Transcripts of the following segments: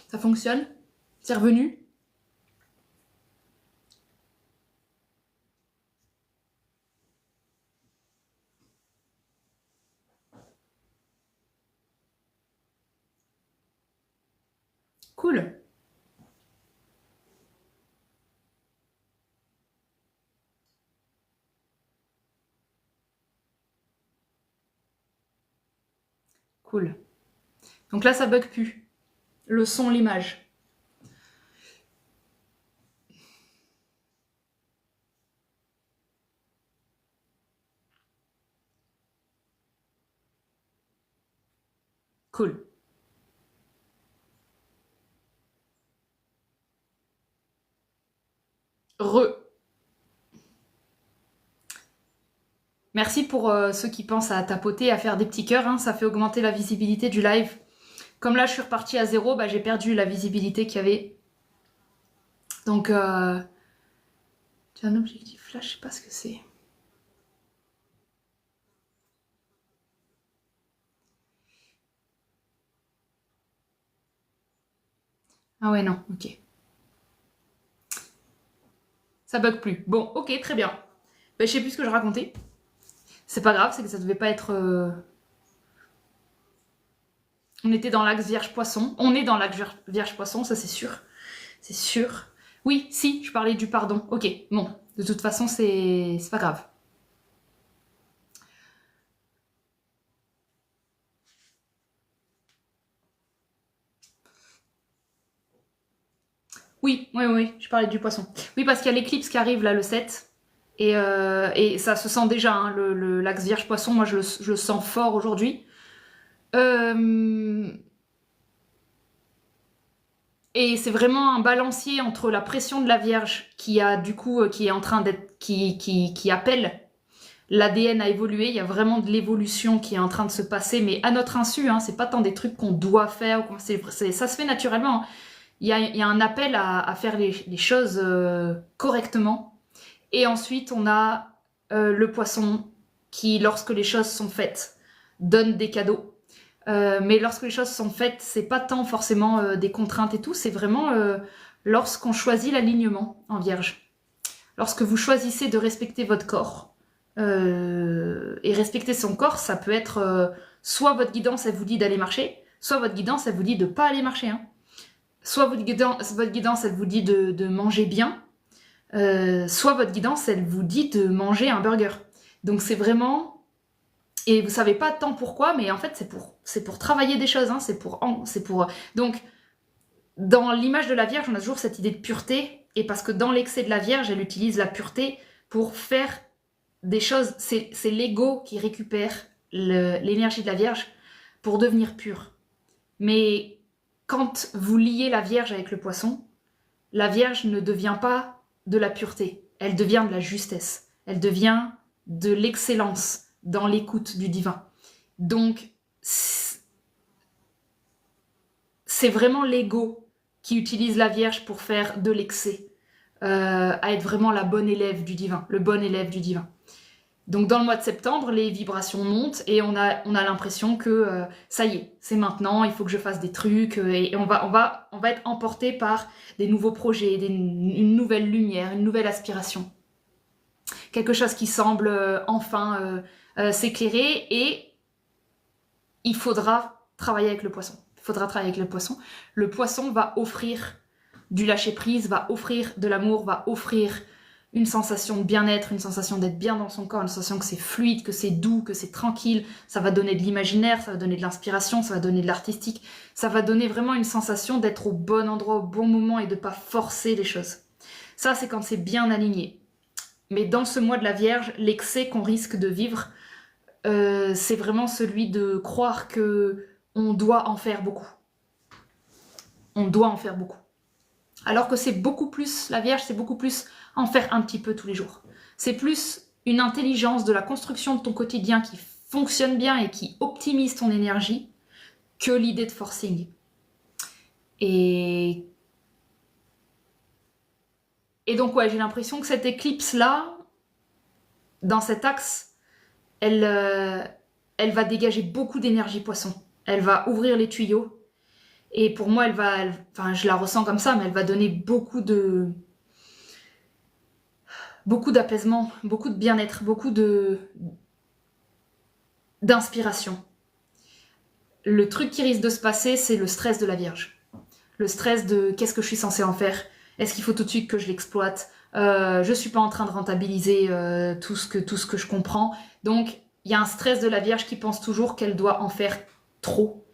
Ça fonctionne? C'est revenu? Cool. Cool. Donc là, ça bug plus. Le son, l'image. Cool. Merci pour ceux qui pensent à tapoter, à faire des petits cœurs, hein, ça fait augmenter la visibilité du live. Comme là, je suis repartie à 0, bah, j'ai perdu la visibilité qu'il y avait. Donc, tu as un objectif flash, je sais pas ce que c'est. Ah ouais, non, ok. Ça bug plus. Bon, ok, très bien. Bah, je sais plus ce que je racontais. C'est pas grave, c'est que ça devait pas être... On était dans l'axe Vierge-Poisson. On est dans l'axe Vierge-Poisson, ça c'est sûr. C'est sûr. Oui, si, je parlais du pardon. Ok, bon. De toute façon, c'est pas grave. Oui, je parlais du poisson. Oui, parce qu'il y a l'éclipse qui arrive là le 7. Et ça se sent déjà, hein, l'axe Vierge-Poisson, moi je le sens fort aujourd'hui. Et c'est vraiment un balancier entre la pression de la Vierge qui a du coup, qui est en train d'être, qui appelle l'ADN à évoluer. Il y a vraiment de l'évolution qui est en train de se passer, mais à notre insu, hein, c'est pas tant des trucs qu'on doit faire, ça se fait naturellement. Hein. Il y a un appel à faire les choses correctement. Et ensuite, on a le poisson qui, lorsque les choses sont faites, donne des cadeaux. Mais lorsque les choses sont faites, c'est pas tant forcément des contraintes et tout, c'est vraiment lorsqu'on choisit l'alignement en Vierge. Lorsque vous choisissez de respecter votre corps, et respecter son corps, ça peut être soit votre guidance, elle vous dit d'aller marcher, soit votre guidance, elle vous dit de pas aller marcher. Hein. Soit votre guidance, elle vous dit de manger bien, soit votre guidance, elle vous dit de manger un burger. Donc c'est vraiment... Et vous savez pas tant pourquoi, mais en fait c'est pour travailler des choses, hein, c'est pour... Donc, dans l'image de la Vierge, on a toujours cette idée de pureté, et parce que dans l'excès de la Vierge, elle utilise la pureté pour faire des choses... C'est l'ego qui récupère l'énergie de la Vierge pour devenir pur. Mais quand vous liez la Vierge avec le poisson, la Vierge ne devient pas de la pureté, elle devient de la justesse, elle devient de l'excellence dans l'écoute du divin. Donc, c'est vraiment l'ego qui utilise la Vierge pour faire de l'excès, à être vraiment la bonne élève du divin, le bon élève du divin. Donc dans le mois de septembre, les vibrations montent et on a l'impression que ça y est, c'est maintenant, il faut que je fasse des trucs et on va être emporté par des nouveaux projets, une nouvelle lumière, une nouvelle aspiration. Quelque chose qui semble enfin s'éclairer et il faudra travailler avec le poisson. Le poisson va offrir du lâcher-prise, va offrir de l'amour, va offrir une sensation de bien-être, une sensation d'être bien dans son corps, une sensation que c'est fluide, que c'est doux, que c'est tranquille, ça va donner de l'imaginaire, ça va donner de l'inspiration, ça va donner de l'artistique, ça va donner vraiment une sensation d'être au bon endroit, au bon moment et de pas forcer les choses. Ça, c'est quand c'est bien aligné. Mais dans ce mois de la Vierge, l'excès qu'on risque de vivre, c'est vraiment celui de croire que on doit en faire beaucoup. On doit en faire beaucoup. Alors que c'est beaucoup plus, la Vierge, c'est beaucoup plus en faire un petit peu tous les jours. C'est plus une intelligence de la construction de ton quotidien qui fonctionne bien et qui optimise ton énergie que l'idée de forcing. Et, et donc, ouais, j'ai l'impression que cette éclipse-là, dans cet axe, elle, elle va dégager beaucoup d'énergie poisson. Elle va ouvrir les tuyaux. Et pour moi, enfin, je la ressens comme ça, mais elle va donner beaucoup d'apaisement, beaucoup de bien-être, d'inspiration. Le truc qui risque de se passer, c'est le stress de la Vierge. Le stress de qu'est-ce que je suis censée en faire? Est-ce qu'il faut tout de suite que je l'exploite? Je suis pas en train de rentabiliser tout ce que je comprends. Donc, il y a un stress de la Vierge qui pense toujours qu'elle doit en faire trop.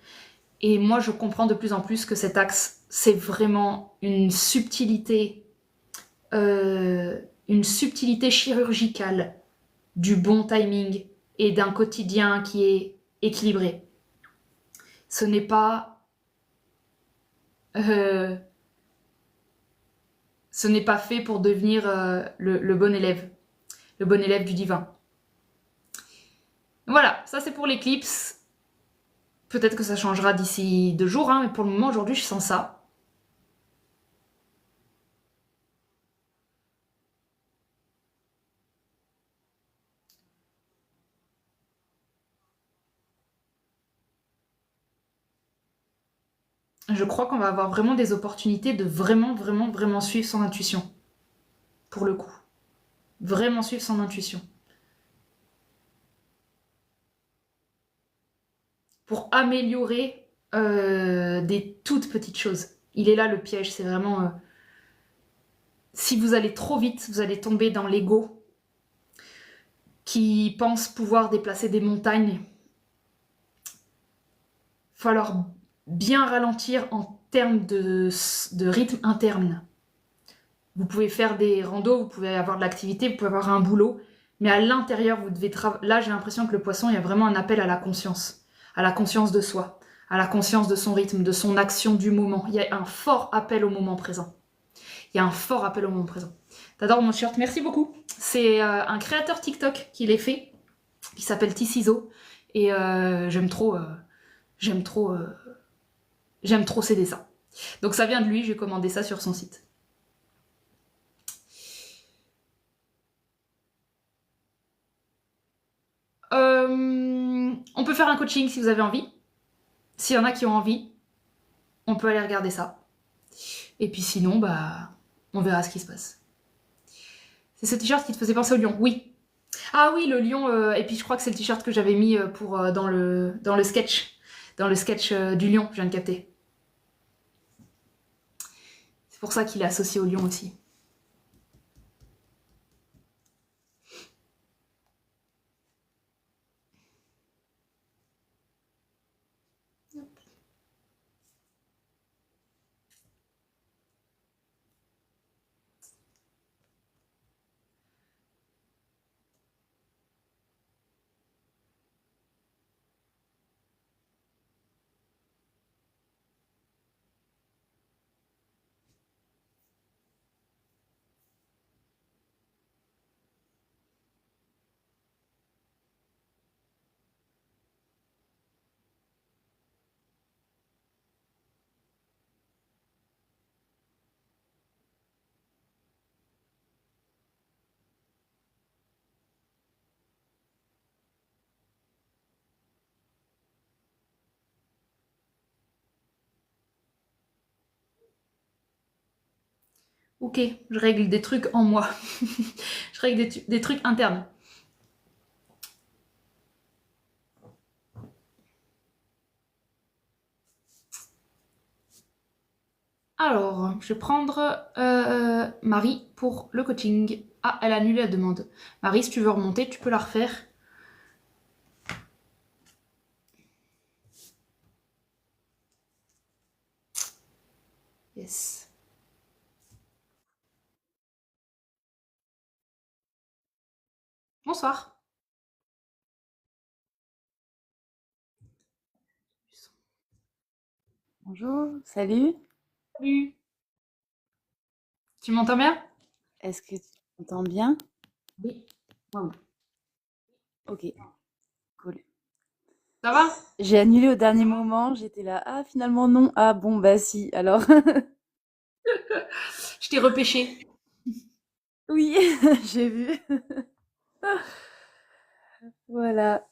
Et moi, je comprends de plus en plus que cet axe, c'est vraiment une subtilité chirurgicale du bon timing et d'un quotidien qui est équilibré. Ce n'est pas euh, ce n'est pas fait pour devenir le bon élève du divin. Voilà, ça c'est pour l'éclipse. Peut-être que ça changera d'ici 2 jours, hein, mais pour le moment aujourd'hui je sens ça. Je crois qu'on va avoir vraiment des opportunités de vraiment, vraiment, vraiment suivre son intuition. Pour le coup. Vraiment suivre son intuition. Pour améliorer des toutes petites choses. Il est là le piège, c'est vraiment... si vous allez trop vite, vous allez tomber dans l'ego qui pense pouvoir déplacer des montagnes. Il va falloir bien ralentir en termes de rythme interne. Vous pouvez faire des randos, vous pouvez avoir de l'activité, vous pouvez avoir un boulot, mais à l'intérieur, vous devez travailler. Là, j'ai l'impression que le poisson, il y a vraiment un appel à la conscience de soi, à la conscience de son rythme, de son action du moment. Il y a un fort appel au moment présent. Il y a un fort appel au moment présent. T'adores mon shirt, merci beaucoup. C'est un créateur TikTok qui l'ait fait, qui s'appelle Ticiso, et j'aime trop ses dessins. Donc ça vient de lui, j'ai commandé ça sur son site. On peut faire un coaching si vous avez envie. S'il y en a qui ont envie, on peut aller regarder ça. Et puis sinon, bah, on verra ce qui se passe. C'est ce t-shirt qui te faisait penser au lion? Oui. Ah oui, le lion. Et puis je crois que c'est le t-shirt que j'avais mis dans le sketch. Dans le sketch du lion, je viens de capter. C'est pour ça qu'il est associé au lion aussi. Ok, je règle des trucs en moi. Je règle des trucs internes. Alors, je vais prendre Marie pour le coaching. Ah, elle a annulé la demande. Marie, si tu veux remonter, tu peux la refaire. Yes. Bonsoir. Bonjour, salut. Salut. Tu m'entends bien? Est-ce que tu m'entends bien? Oui. Moi, oui. Ok, cool. Ça va? J'ai annulé au dernier moment, j'étais là, ah finalement non, ah bon bah si, alors Je t'ai repêché. oui, j'ai vu. Voilà.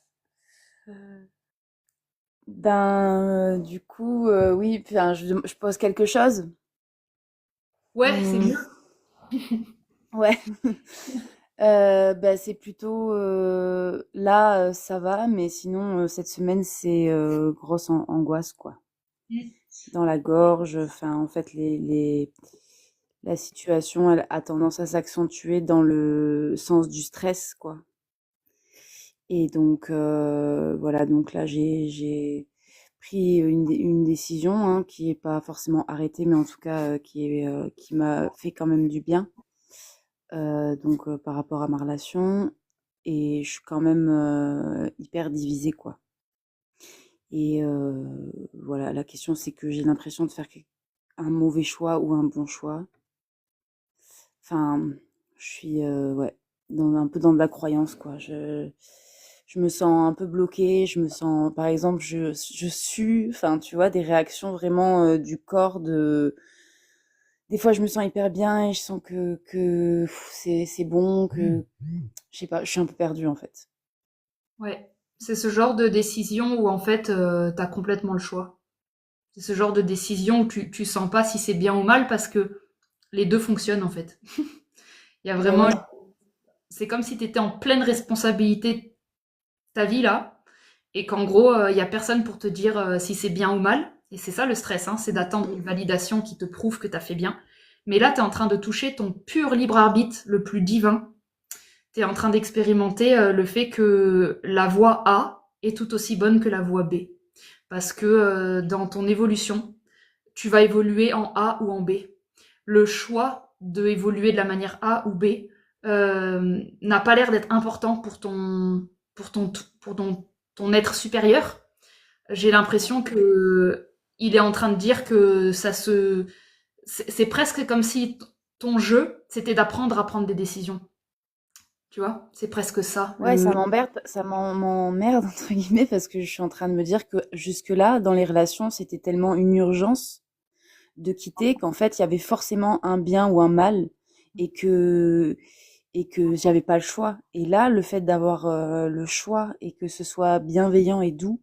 Euh, du coup, oui, enfin, je pose quelque chose. Ouais, c'est Hmm, mieux. ouais. Bah, c'est plutôt là, ça va, mais sinon, cette semaine, c'est grosse angoisse, quoi. Mm. Dans la gorge, enfin, en fait, la situation, elle a tendance à s'accentuer dans le sens du stress, quoi. Et donc, voilà, donc là, j'ai pris une décision, hein, qui est pas forcément arrêtée, mais en tout cas, qui m'a fait quand même du bien. Donc, par rapport à ma relation, et je suis quand même hyper divisée, quoi. Et voilà, la question, c'est que j'ai l'impression de faire un mauvais choix ou un bon choix. Enfin, je suis ouais, un peu dans de la croyance, quoi. Je me sens un peu bloquée. Je me sens, par exemple, je sue, enfin, tu vois, des réactions vraiment du corps de. Des fois, je me sens hyper bien et je sens que c'est bon, que je sais pas, je suis un peu perdue en fait. Ouais. C'est ce genre de décision où en fait, t'as complètement le choix. C'est ce genre de décision où tu sens pas si c'est bien ou mal parce que les deux fonctionnent en fait. Il y a Ben vraiment, ouais, c'est comme si t'étais en pleine responsabilité de ta vie là, et qu'en gros, il y a personne pour te dire si c'est bien ou mal. Et c'est ça le stress, hein, c'est d'attendre une validation qui te prouve que t'as fait bien. Mais là, t'es en train de toucher ton pur libre arbitre le plus divin. T'es en train d'expérimenter le fait que la voie A est tout aussi bonne que la voie B. Parce que dans ton évolution, tu vas évoluer en A ou en B. Le choix de évoluer de la manière A ou B n'a pas l'air d'être important pour ton, ton être supérieur. J'ai l'impression que il est en train de dire que ça se, c'est presque comme si ton jeu c'était d'apprendre à prendre des décisions. Tu vois, c'est presque ça. ouais, ça m'emmerde entre guillemets parce que je suis en train de me dire que jusque-là, dans les relations, c'était tellement une urgence de quitter qu'en fait, il y avait forcément un bien ou un mal et que et que j'avais pas le choix. Et là, le fait d'avoir le choix et que ce soit bienveillant et doux,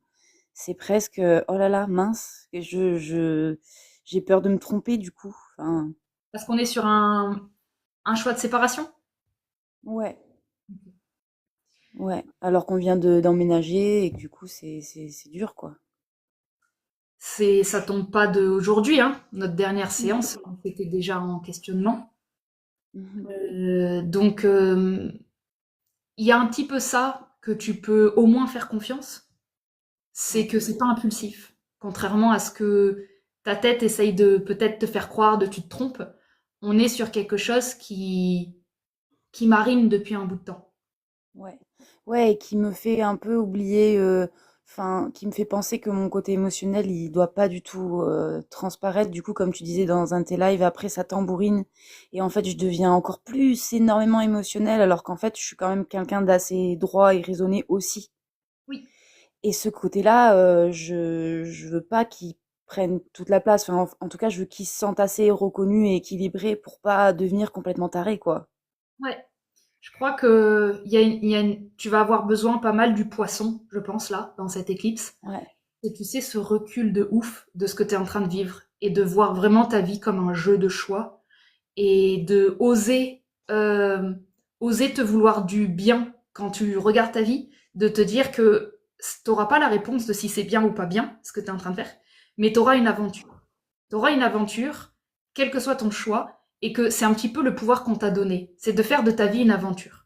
c'est presque oh là là, mince, que j'ai peur de me tromper du coup. Enfin, Parce qu'on est sur un choix de séparation. ouais, ouais. Alors qu'on vient d'emménager et que du coup, c'est dur quoi. Ça tombe pas d'aujourd'hui, hein. Notre dernière Mhm. séance, c'était déjà en questionnement. Mhm. Donc, il y a un petit peu ça que tu peux au moins faire confiance, c'est Ouais. que c'est pas impulsif. Contrairement à ce que ta tête essaye de peut-être te faire croire, de tu te trompes, on est sur quelque chose qui marine depuis un bout de temps. Ouais. Ouais, et qui me fait un peu oublier, enfin, qui me fait penser que mon côté émotionnel, il doit pas du tout transparaître. Du coup, comme tu disais dans un de tes lives, après ça tambourine. Et en fait, je deviens encore plus énormément émotionnelle, alors qu'en fait, je suis quand même quelqu'un d'assez droit et raisonné aussi. Oui. Et ce côté-là, je veux pas qu'il prenne toute la place. Enfin, en tout cas, je veux qu'il se sente assez reconnu et équilibré pour pas devenir complètement taré, quoi. Ouais. Je crois que tu vas avoir besoin pas mal du poisson, je pense, là, dans cette éclipse. Ouais, Et tu sais, ce recul de ouf de ce que tu es en train de vivre et de voir vraiment ta vie comme un jeu de choix et de oser te vouloir du bien quand tu regardes ta vie, de te dire que t'auras pas la réponse de si c'est bien ou pas bien ce que tu es en train de faire, mais tu auras une aventure. Tu auras une aventure, quel que soit ton choix, et que c'est un petit peu le pouvoir qu'on t'a donné, c'est de faire de ta vie une aventure.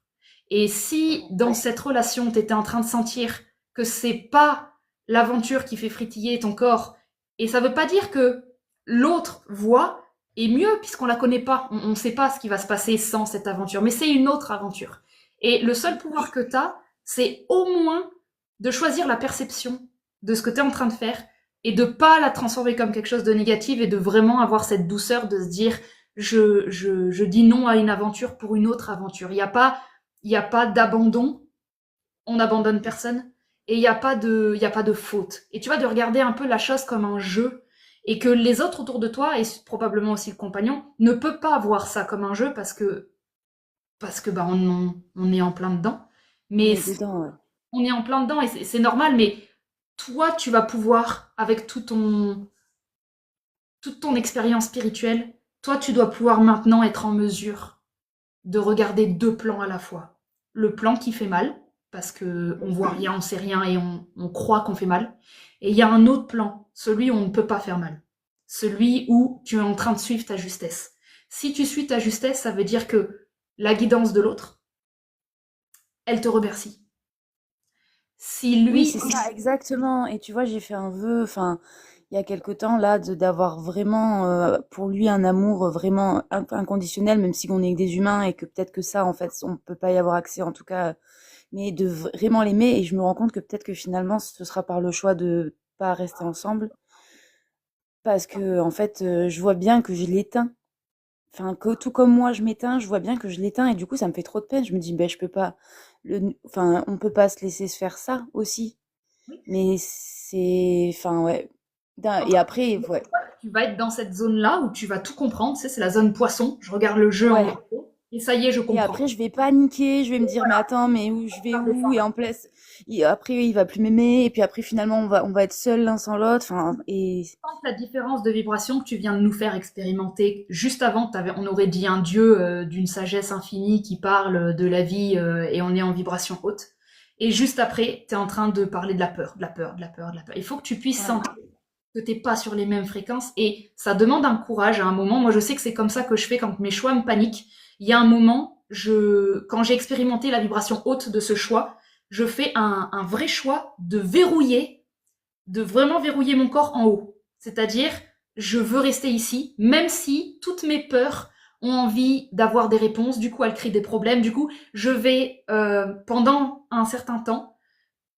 Et si dans ouais, cette relation, tu étais en train de sentir que c'est pas l'aventure qui fait fritiller ton corps, et ça veut pas dire que l'autre voit est mieux puisqu'on la connaît pas, on ne sait pas ce qui va se passer sans cette aventure, mais c'est une autre aventure. Et le seul pouvoir que tu as, c'est au moins de choisir la perception de ce que tu es en train de faire et de pas la transformer comme quelque chose de négatif et de vraiment avoir cette douceur de se dire je dis non à une aventure pour une autre aventure. Il y a pas d'abandon, on n'abandonne personne. et il y a pas de faute. Et tu vois, de regarder un peu la chose comme un jeu et que les autres autour de toi, et probablement aussi le compagnon, ne peut pas voir ça comme un jeu parce que bah, on est en plein dedans. On Mais est dedans, ouais. on est en plein dedans et c'est normal, mais toi, tu vas pouvoir, avec toute ton expérience spirituelle, toi, tu dois pouvoir maintenant être en mesure de regarder deux plans à la fois. Le plan qui fait mal, parce que on voit rien, on sait rien et on croit qu'on fait mal. Et il y a un autre plan, celui où on ne peut pas faire mal. Celui où tu es en train de suivre ta justesse. Si tu suis ta justesse, ça veut dire que la guidance de l'autre, elle te remercie. Si Oui, lui, c'est ça, exactement. Et tu vois, j'ai fait un vœu, enfin, il y a quelque temps, là, d'avoir vraiment, pour lui, un amour vraiment inconditionnel, même si on est des humains et que peut-être que ça, en fait, on peut pas y avoir accès, en tout cas, mais de vraiment l'aimer. Et je me rends compte que peut-être que finalement, ce sera par le choix de pas rester ensemble. Parce que, en fait, je vois bien que je l'éteins. Enfin, que tout comme moi, je m'éteins, je vois bien que je l'éteins et du coup, ça me fait trop de peine. Je me dis, ben, je peux pas, enfin, on peut pas se laisser se faire ça aussi. Mais c'est, enfin, ouais. Et après, ouais, tu vas être dans cette zone-là où tu vas tout comprendre, tu sais, c'est la zone poisson, je regarde le jeu en ouais. gros, et ça y est, je Et comprends. après, je vais paniquer, je vais me dire, mais attends, mais où je vais où? Et en place, après, il va plus m'aimer. Et puis après, finalement, on va être seuls l'un sans l'autre. Enfin, et La différence de vibration que tu viens de nous faire expérimenter, juste avant, on aurait dit un dieu d'une sagesse infinie qui parle de la vie et on est en vibration haute. Et juste après, tu es en train de parler de la peur, de la peur, de la peur, de la peur. Il faut que tu puisses ouais. sentir que t'es pas sur les mêmes fréquences et ça demande un courage à un moment. Moi, je sais que c'est comme ça que je fais quand mes choix me paniquent. Il y a un moment, quand j'ai expérimenté la vibration haute de ce choix, je fais un vrai choix de vraiment verrouiller mon corps en haut. C'est-à-dire, je veux rester ici, même si toutes mes peurs ont envie d'avoir des réponses, du coup elles créent des problèmes, du coup je vais, pendant un certain temps,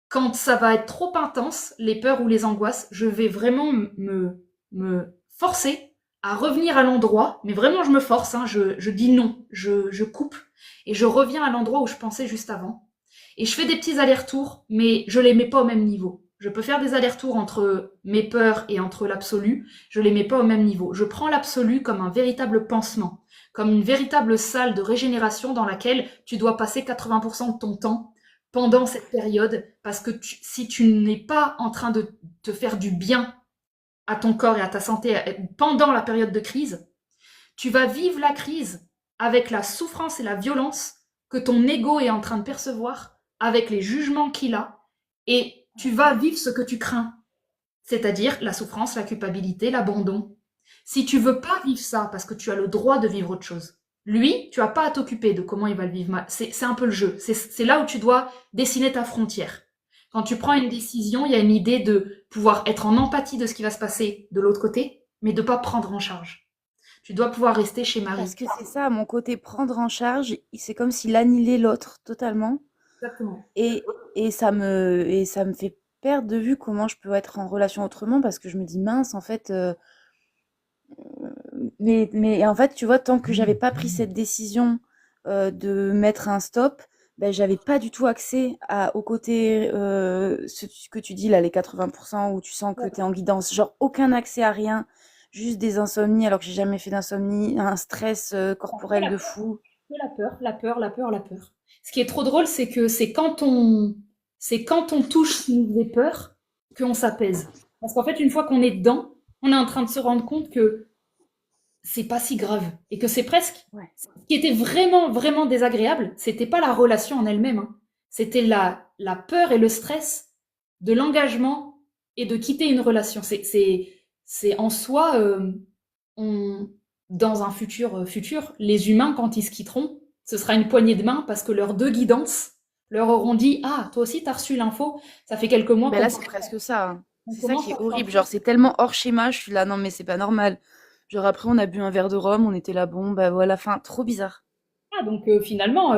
quand ça va être trop intense, les peurs ou les angoisses, je vais vraiment me forcer à revenir à l'endroit, mais vraiment je me force, hein, je dis non, je coupe, et je reviens à l'endroit où je pensais juste avant. Et je fais des petits allers-retours, mais je les mets pas au même niveau. Je peux faire des allers-retours entre mes peurs et entre l'absolu, je les mets pas au même niveau. Je prends l'absolu comme un véritable pansement, comme une véritable salle de régénération dans laquelle tu dois passer 80% de ton temps pendant cette période, parce que si tu n'es pas en train de te faire du bien à ton corps et à ta santé pendant la période de crise, tu vas vivre la crise avec la souffrance et la violence que ton ego est en train de percevoir, avec les jugements qu'il a, et tu vas vivre ce que tu crains, c'est-à-dire la souffrance, la culpabilité, l'abandon. Si tu veux pas vivre ça, parce que tu as le droit de vivre autre chose, lui, tu as pas à t'occuper de comment il va le vivre. C'est un peu le jeu. C'est là où tu dois dessiner ta frontière. Quand tu prends une décision, il y a une idée de pouvoir être en empathie de ce qui va se passer de l'autre côté, mais de pas prendre en charge. Tu dois pouvoir rester chez Marie. Parce que c'est ça, mon côté prendre en charge, c'est comme s'il annihilait l'autre totalement. Exactement. Et, et ça me fait perdre de vue comment je peux être en relation autrement parce que je me dis mince, en fait, mais en fait, tu vois, tant que j'avais pas pris cette décision de mettre un stop, ben, j'avais pas du tout accès au côté, ce que tu dis là, les 80% où tu sens que tu es en guidance, genre aucun accès à rien, juste des insomnies alors que j'ai jamais fait d'insomnie, un stress corporel de fou. La peur, la peur, la peur, la peur. Ce qui est trop drôle, c'est que c'est quand on touche nos peurs qu'on s'apaise. Parce qu'en fait, une fois qu'on est dedans, on est en train de se rendre compte que c'est pas si grave et que c'est presque. Ouais. Ce qui était vraiment, vraiment désagréable, c'était pas la relation en elle-même, hein. C'était la peur et le stress de l'engagement et de quitter une relation. C'est en soi, on, dans un futur, les humains, quand ils se quitteront, ce sera une poignée de main parce que leurs deux guidances leur auront dit: Ah, toi aussi, t'as reçu l'info, ça fait quelques mois Ben qu'on là, c'est presque ça, hein. on C'est ça commence qui est à horrible. Genre, c'est tellement hors schéma. Je suis là, non, mais c'est pas normal. Genre, après, on a bu un verre de rhum, on était là, bon, bah voilà, fin, trop bizarre. ah, donc finalement,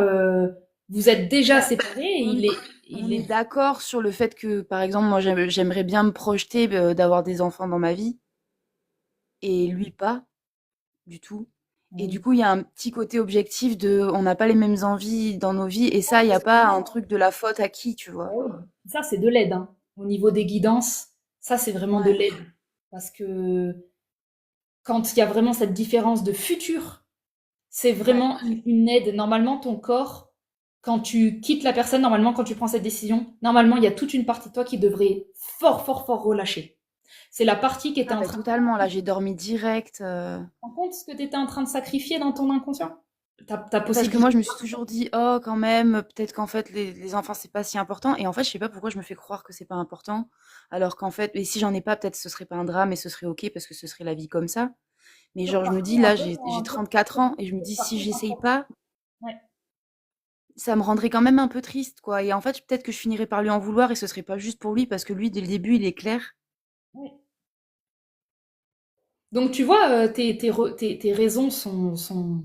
vous êtes déjà Bah, séparés et on, il on est est d'accord sur le fait que, par exemple, moi, j'aimerais bien me projeter d'avoir des enfants dans ma vie, et lui pas, du tout. Et du Oui. coup, il y a un petit côté objectif de on n'a pas les mêmes envies dans nos vies. Et ça, il n'y a pas un truc de la faute à qui, tu Ah vois. oui. Ça, c'est de l'aide, hein. Au niveau des guidances, ça, c'est vraiment de Ouais. l'aide. Parce que quand il y a vraiment cette différence de futur, c'est Ouais. vraiment une aide. Normalement, ton corps, quand tu quittes la personne, normalement, quand tu prends cette décision, normalement, il y a toute une partie de toi qui devrait fort, fort, fort relâcher. C'est la partie qui était Ah en bah train de totalement, là j'ai dormi direct. prendre compte ce que tu étais en train de sacrifier dans ton inconscient. Ta Parce que moi possibilité. je me suis toujours dit, oh quand même, peut-être qu'en fait les enfants c'est pas si important. Et en fait je sais pas pourquoi je me fais croire que c'est pas important. Alors qu'en fait, et si j'en ai pas, peut-être ce serait pas un drame et ce serait ok parce que ce serait la vie comme ça. Mais genre je me dis, là j'ai 34 ans et je me dis si j'essaye pas, Ouais, ça me rendrait quand même un peu triste quoi. Et en fait peut-être que je finirais par lui en vouloir et ce serait pas juste pour lui parce que lui dès le début il est clair. ouais. Donc tu vois, tes raisons sont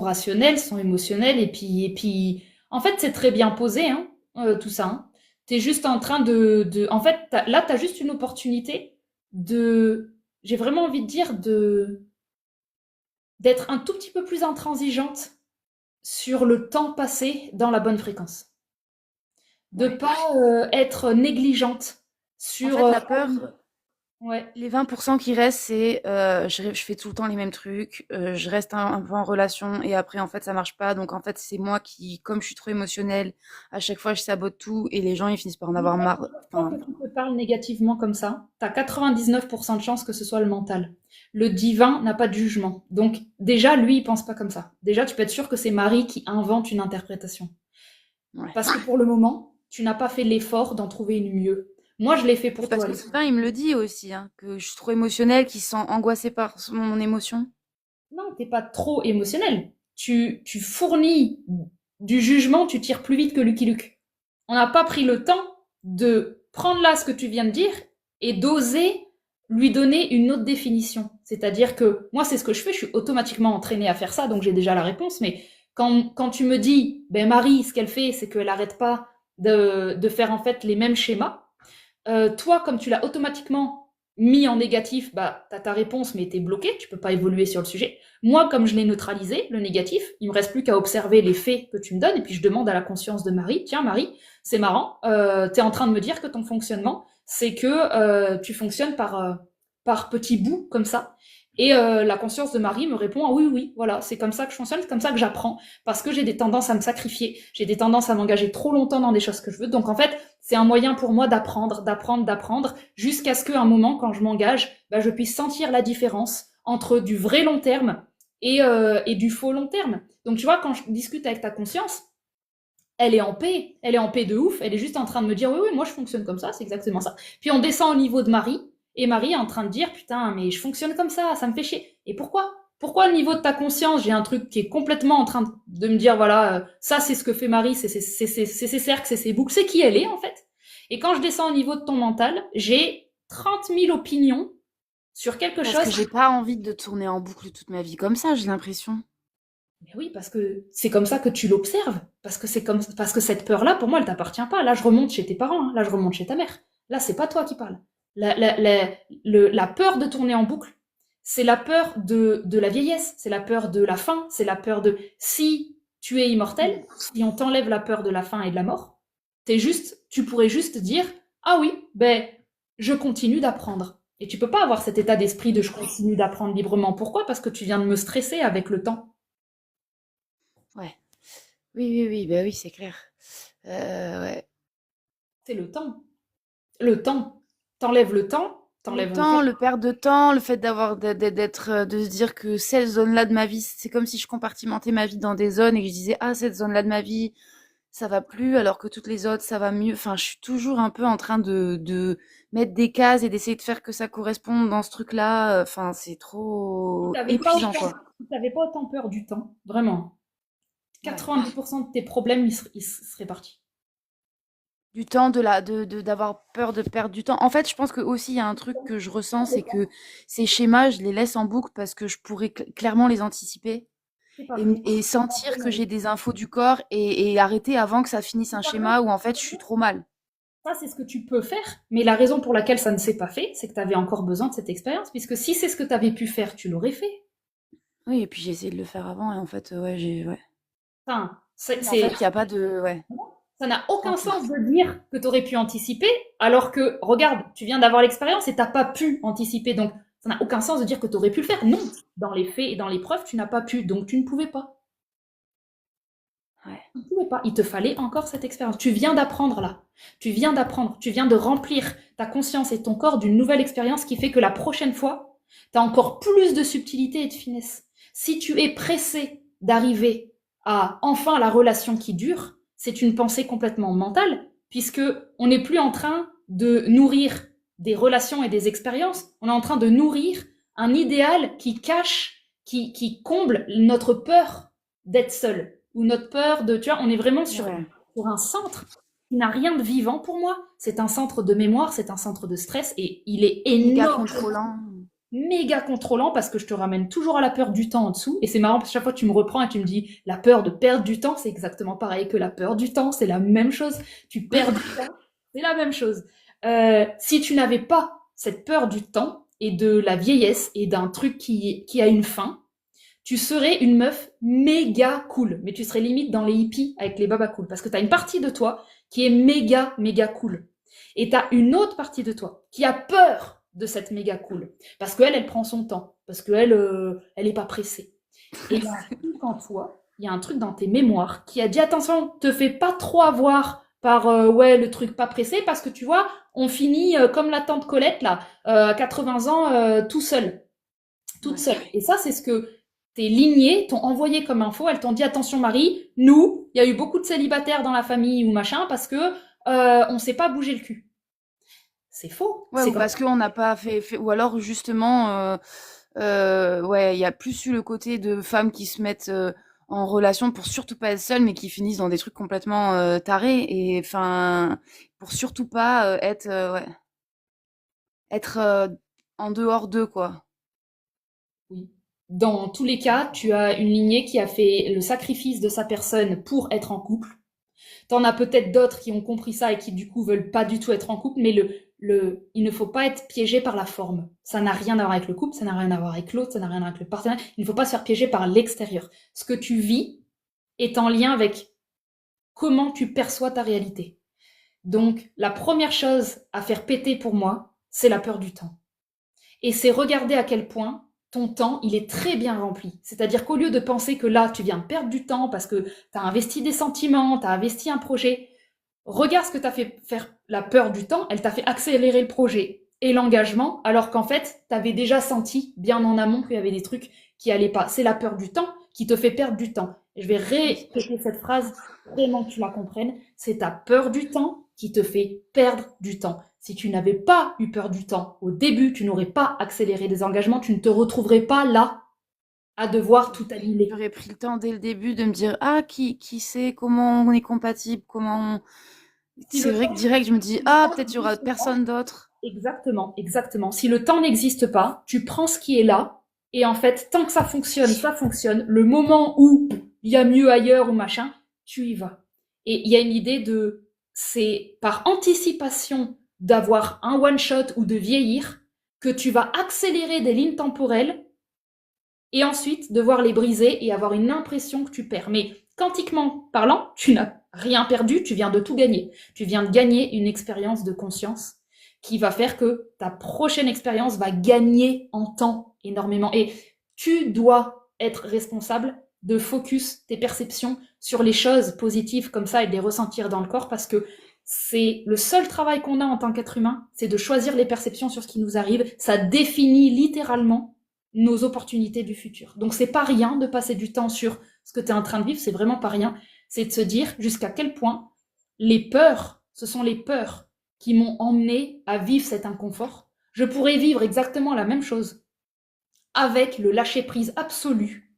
rationnelles, sont émotionnelles, et puis en fait, c'est très bien posé, hein, tout ça. Hein. T'es juste en train en fait, là, t'as juste une opportunité j'ai vraiment envie de dire, d'être un tout petit peu plus intransigeante sur le temps passé dans la bonne fréquence. De Ouais. pas être négligente En sur, fait la peur, ouais, les 20% qui restent, c'est je fais tout le temps les mêmes trucs, je reste un peu en relation et après en fait ça marche pas. Donc en fait c'est moi qui, comme je suis trop émotionnelle, à chaque fois je sabote tout et les gens ils finissent par en avoir marre. fois Enfin, que tu te parles négativement comme ça, tu as 99% de chances que ce soit le mental. Le divin n'a pas de jugement. Donc déjà, lui, il pense pas comme ça. Déjà, tu peux être sûr que c'est Marie qui invente une interprétation. ouais. Parce que pour le moment, tu n'as pas fait l'effort d'en trouver une mieux. Moi, je l'ai fait Et pour parce toi. que Sylvain il me le dit aussi, hein, que je suis trop émotionnelle, qu'il se sent angoissé par mon émotion. Non, t'es pas trop émotionnel. Tu fournis du jugement, tu tires plus vite que Lucky Luke. On n'a pas pris le temps de prendre là ce que tu viens de dire et d'oser lui donner une autre définition. C'est-à-dire que moi, c'est ce que je fais, je suis automatiquement entraînée à faire ça, donc j'ai déjà la réponse. Mais quand tu me dis, ben Marie, ce qu'elle fait, c'est qu'elle arrête pas de faire en fait les mêmes schémas, toi, comme tu l'as automatiquement mis en négatif, bah, tu as ta réponse, mais tu es bloqué, tu peux pas évoluer sur le sujet. Moi, comme je l'ai neutralisé, le négatif, il me reste plus qu'à observer les faits que tu me donnes, et puis je demande à la conscience de Marie, tiens Marie, c'est marrant, tu es en train de me dire que ton fonctionnement, c'est que tu fonctionnes par petits bouts, comme ça. Et la conscience de Marie me répond, ah oui, oui, voilà, c'est comme ça que je fonctionne, c'est comme ça que j'apprends, parce que j'ai des tendances à me sacrifier, j'ai des tendances à m'engager trop longtemps dans des choses que je veux. Donc en fait, c'est un moyen pour moi d'apprendre, d'apprendre, d'apprendre, jusqu'à ce qu'à un moment, quand je m'engage, bah, je puisse sentir la différence entre du vrai long terme et du faux long terme. Donc tu vois, quand je discute avec ta conscience, elle est en paix de ouf, elle est juste en train de me dire oui, oui, moi je fonctionne comme ça, c'est exactement ça. Puis on descend au niveau de Marie, et Marie est en train de dire putain, mais je fonctionne comme ça me fait chier. Et pourquoi? Pourquoi au niveau de ta conscience, j'ai un truc qui est complètement en train de me dire voilà, ça c'est ce que fait Marie, c'est ses cercles, c'est ses boucles, c'est qui elle est en fait. Et quand je descends au niveau de ton mental, j'ai 30 000 opinions sur quelque Parce chose. que j'ai pas envie de tourner en boucle toute ma vie comme ça, j'ai l'impression. Mais oui, parce que c'est comme ça que tu l'observes. Parce que cette peur-là, pour moi, elle t'appartient pas. Là, je remonte chez tes parents. Hein. Là, je remonte chez ta mère. Là, c'est pas toi qui parles. La peur de tourner en boucle, c'est la peur de la vieillesse, c'est la peur de la fin, c'est la peur de si tu es immortel, si on t'enlève la peur de la fin et de la mort, tu pourrais juste dire ah oui, ben je continue d'apprendre. Et tu peux pas avoir cet état d'esprit de je continue d'apprendre librement. Pourquoi? Parce que tu viens de me stresser avec le temps. Ouais. Oui, oui, oui, bah oui, c'est clair. Ouais. C'est le temps. Le temps. T'enlèves le temps, Le t'enlèves temps, quelque le perte de temps, le fait d'être, de se dire que cette zone-là de ma vie, c'est comme si je compartimentais ma vie dans des zones et que je disais, ah, cette zone-là de ma vie, ça va plus, alors que toutes les autres, ça va mieux. Enfin, je suis toujours un peu en train de mettre des cases et d'essayer de faire que ça corresponde dans ce truc-là. Enfin, c'est si trop t'avais pas épuisant, autant, quoi. si t'avais pas autant peur du temps, vraiment, Ouais. 90% de tes problèmes, ils seraient partis. Du temps, d'avoir peur de perdre du temps. En fait, je pense que aussi, il y a un truc que je ressens, c'est que ces schémas, je les laisse en boucle parce que je pourrais clairement les anticiper. C'est pas Et, vrai. et sentir que j'ai des infos du corps et arrêter avant que ça finisse C'est un pas vrai. schéma où en fait je suis trop mal. Ça, c'est ce que tu peux faire, mais la raison pour laquelle ça ne s'est pas fait, c'est que tu avais encore besoin de cette expérience, puisque si c'est ce que tu avais pu faire, tu l'aurais fait. Oui, et puis j'ai essayé de le faire avant et en fait, ouais, ouais. Enfin, Oui, en fait, il y a pas de ouais. ça n'a aucun OK. sens de dire que tu aurais pu anticiper, alors que, regarde, tu viens d'avoir l'expérience et t'as pas pu anticiper. Donc, ça n'a aucun sens de dire que tu aurais pu le faire. Non, dans les faits et dans les preuves, tu n'as pas pu, donc tu ne pouvais pas. Ouais. Tu ne pouvais pas. Il te fallait encore cette expérience. Tu viens d'apprendre là. Tu viens d'apprendre. Tu viens de remplir ta conscience et ton corps d'une nouvelle expérience qui fait que la prochaine fois, tu as encore plus de subtilité et de finesse. Si tu es pressé d'arriver à enfin la relation qui dure, c'est une pensée complètement mentale, puisque on n'est plus en train de nourrir des relations et des expériences, on est en train de nourrir un idéal qui cache, qui comble notre peur d'être seul ou notre peur de, tu vois, on est vraiment Ouais. sur un centre qui n'a rien de vivant pour moi. C'est un centre de mémoire, c'est un centre de stress et il est Méga énorme, contrôlant. méga contrôlant parce que je te ramène toujours à la peur du temps en dessous. Et c'est marrant parce que chaque fois tu me reprends et tu me dis la peur de perdre du temps, c'est exactement pareil que la peur du temps, c'est la même chose. Tu perds du temps, c'est la même chose. Si tu n'avais pas cette peur du temps et de la vieillesse et d'un truc qui a une fin, tu serais une meuf méga cool, mais tu serais limite dans les hippies avec les babas cool, parce que t'as une partie de toi qui est méga, méga cool. Et t'as une autre partie de toi qui a peur de cette méga cool, parce qu'elle, elle prend son temps, parce qu'elle, elle est pas pressée. Et il y a un truc en toi, il y a un truc dans tes mémoires qui a dit attention, te fais pas trop avoir par ouais le truc pas pressé, parce que tu vois, on finit comme la tante Colette là, à 80 ans, tout seul, toute Ouais. seule. Et ça, c'est ce que tes lignées t'ont envoyé comme info. Elles t'ont dit attention Marie, nous, il y a eu beaucoup de célibataires dans la famille ou machin parce que on sait pas bouger le cul. C'est faux. Ouais, C'est ou comme parce qu'on n'a pas fait ou alors justement, ouais, il y a plus eu le côté de femmes qui se mettent, en relation pour surtout pas être seules, mais qui finissent dans des trucs complètement, tarés et enfin, pour surtout pas, ouais, être, en dehors d'eux, quoi. oui. Dans tous les cas, tu as une lignée qui a fait le sacrifice de sa personne pour être en couple. T'en as peut-être d'autres qui ont compris ça et qui du coup veulent pas du tout être en couple, mais il ne faut pas être piégé par la forme. Ça n'a rien à voir avec le couple, ça n'a rien à voir avec l'autre, ça n'a rien à voir avec le partenaire. Il ne faut pas se faire piéger par l'extérieur. Ce que tu vis est en lien avec comment tu perçois ta réalité. Donc, la première chose à faire péter pour moi, c'est la peur du temps. Et c'est regarder à quel point ton temps, il est très bien rempli. C'est-à-dire qu'au lieu de penser que là, tu viens de perdre du temps parce que tu as investi des sentiments, tu as investi un projet, regarde ce que t'as fait faire la peur du temps, elle t'a fait accélérer le projet et l'engagement, alors qu'en fait, t'avais déjà senti bien en amont qu'il y avait des trucs qui allaient pas. C'est la peur du temps qui te fait perdre du temps. Et je vais Oui. répéter cette phrase vraiment que tu la comprennes. C'est ta peur du temps qui te fait perdre du temps. Si tu n'avais pas eu peur du temps au début, tu n'aurais pas accéléré des engagements, tu ne te retrouverais pas là à devoir tout annuler. J'aurais pris le temps dès le début de me dire: «Ah qui sait, comment on est compatible, comment on» Si c'est le vrai que temps direct je me dis: «Ah peut-être il y aura personne d'autre». Exactement, exactement. Si le temps n'existe pas, tu prends ce qui est là, et en fait, tant que ça fonctionne, ça fonctionne. Le moment où il y a mieux ailleurs ou machin, tu y vas. Et il y a une idée de, c'est par anticipation d'avoir un one shot ou de vieillir que tu vas accélérer des lignes temporelles et ensuite devoir les briser et avoir une impression que tu perds. Mais quantiquement parlant, tu n'as rien perdu, tu viens de tout gagner. Tu viens de gagner une expérience de conscience qui va faire que ta prochaine expérience va gagner en temps énormément. Et tu dois être responsable de focus tes perceptions sur les choses positives comme ça et de les ressentir dans le corps parce que c'est le seul travail qu'on a en tant qu'être humain, c'est de choisir les perceptions sur ce qui nous arrive. Ça définit littéralement nos opportunités du futur. Donc c'est pas rien de passer du temps sur ce que tu es en train de vivre, c'est vraiment pas rien. C'est de se dire jusqu'à quel point les peurs, ce sont les peurs qui m'ont emmené à vivre cet inconfort. Je pourrais vivre exactement la même chose avec le lâcher prise absolu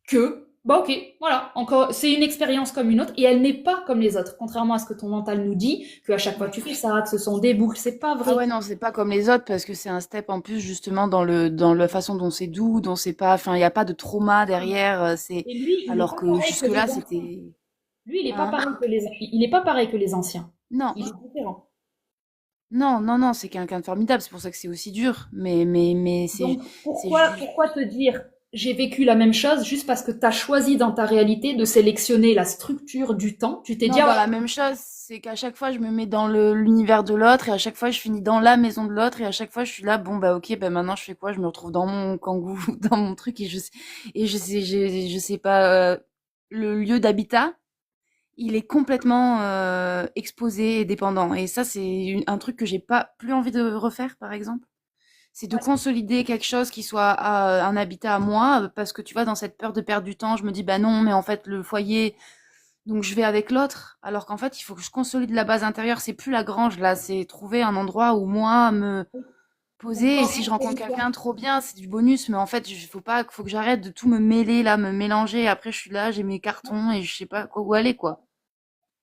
que bah ok, voilà, encore c'est une expérience comme une autre et elle n'est pas comme les autres, contrairement à ce que ton mental nous dit, que à chaque fois Ouais. tu fais ça, que ce sont des boucles, c'est pas Ouais, vrai. ouais, non, c'est pas comme les autres parce que c'est un step en plus justement dans la façon dont c'est doux, dont c'est pas enfin il y a pas de trauma derrière, c'est Et lui, il n'est alors pas que pareil que les jusque-là anciens. c'était Lui, il est pas hein? pareil que il est pas pareil que les anciens. Non. Il est différent. Non, non, non, c'est quelqu'un de formidable, c'est pour ça que c'est aussi dur, mais Donc c'est pourquoi juste pourquoi te dire? j'ai vécu la même chose juste parce que tu as choisi dans ta réalité de sélectionner la structure du temps. Tu t'es dit, Non, ah dans ouais, la même chose, c'est qu'à chaque fois, je me mets dans l'univers de l'autre et à chaque fois, je finis dans la maison de l'autre et à chaque fois, je suis là, bon, bah, ok, bah, maintenant, je fais quoi? Je me retrouve dans mon kangou, dans mon truc je sais pas, le lieu d'habitat, il est complètement exposé et dépendant. Et ça, c'est un truc que j'ai pas plus envie de refaire, par exemple. C'est de consolider quelque chose qui soit un habitat à moi, parce que tu vois, dans cette peur de perdre du temps, je me dis, bah non, mais en fait, le foyer, donc je vais avec l'autre, alors qu'en fait, il faut que je consolide la base intérieure. C'est plus la grange, là, c'est trouver un endroit où moi me ton poser. Et corps si je est rencontre territoire. quelqu'un, trop bien, c'est du bonus. Mais en fait, faut que j'arrête de tout me mêler, là, me mélanger. Après, je suis là, j'ai mes cartons et je sais pas quoi, où aller, quoi.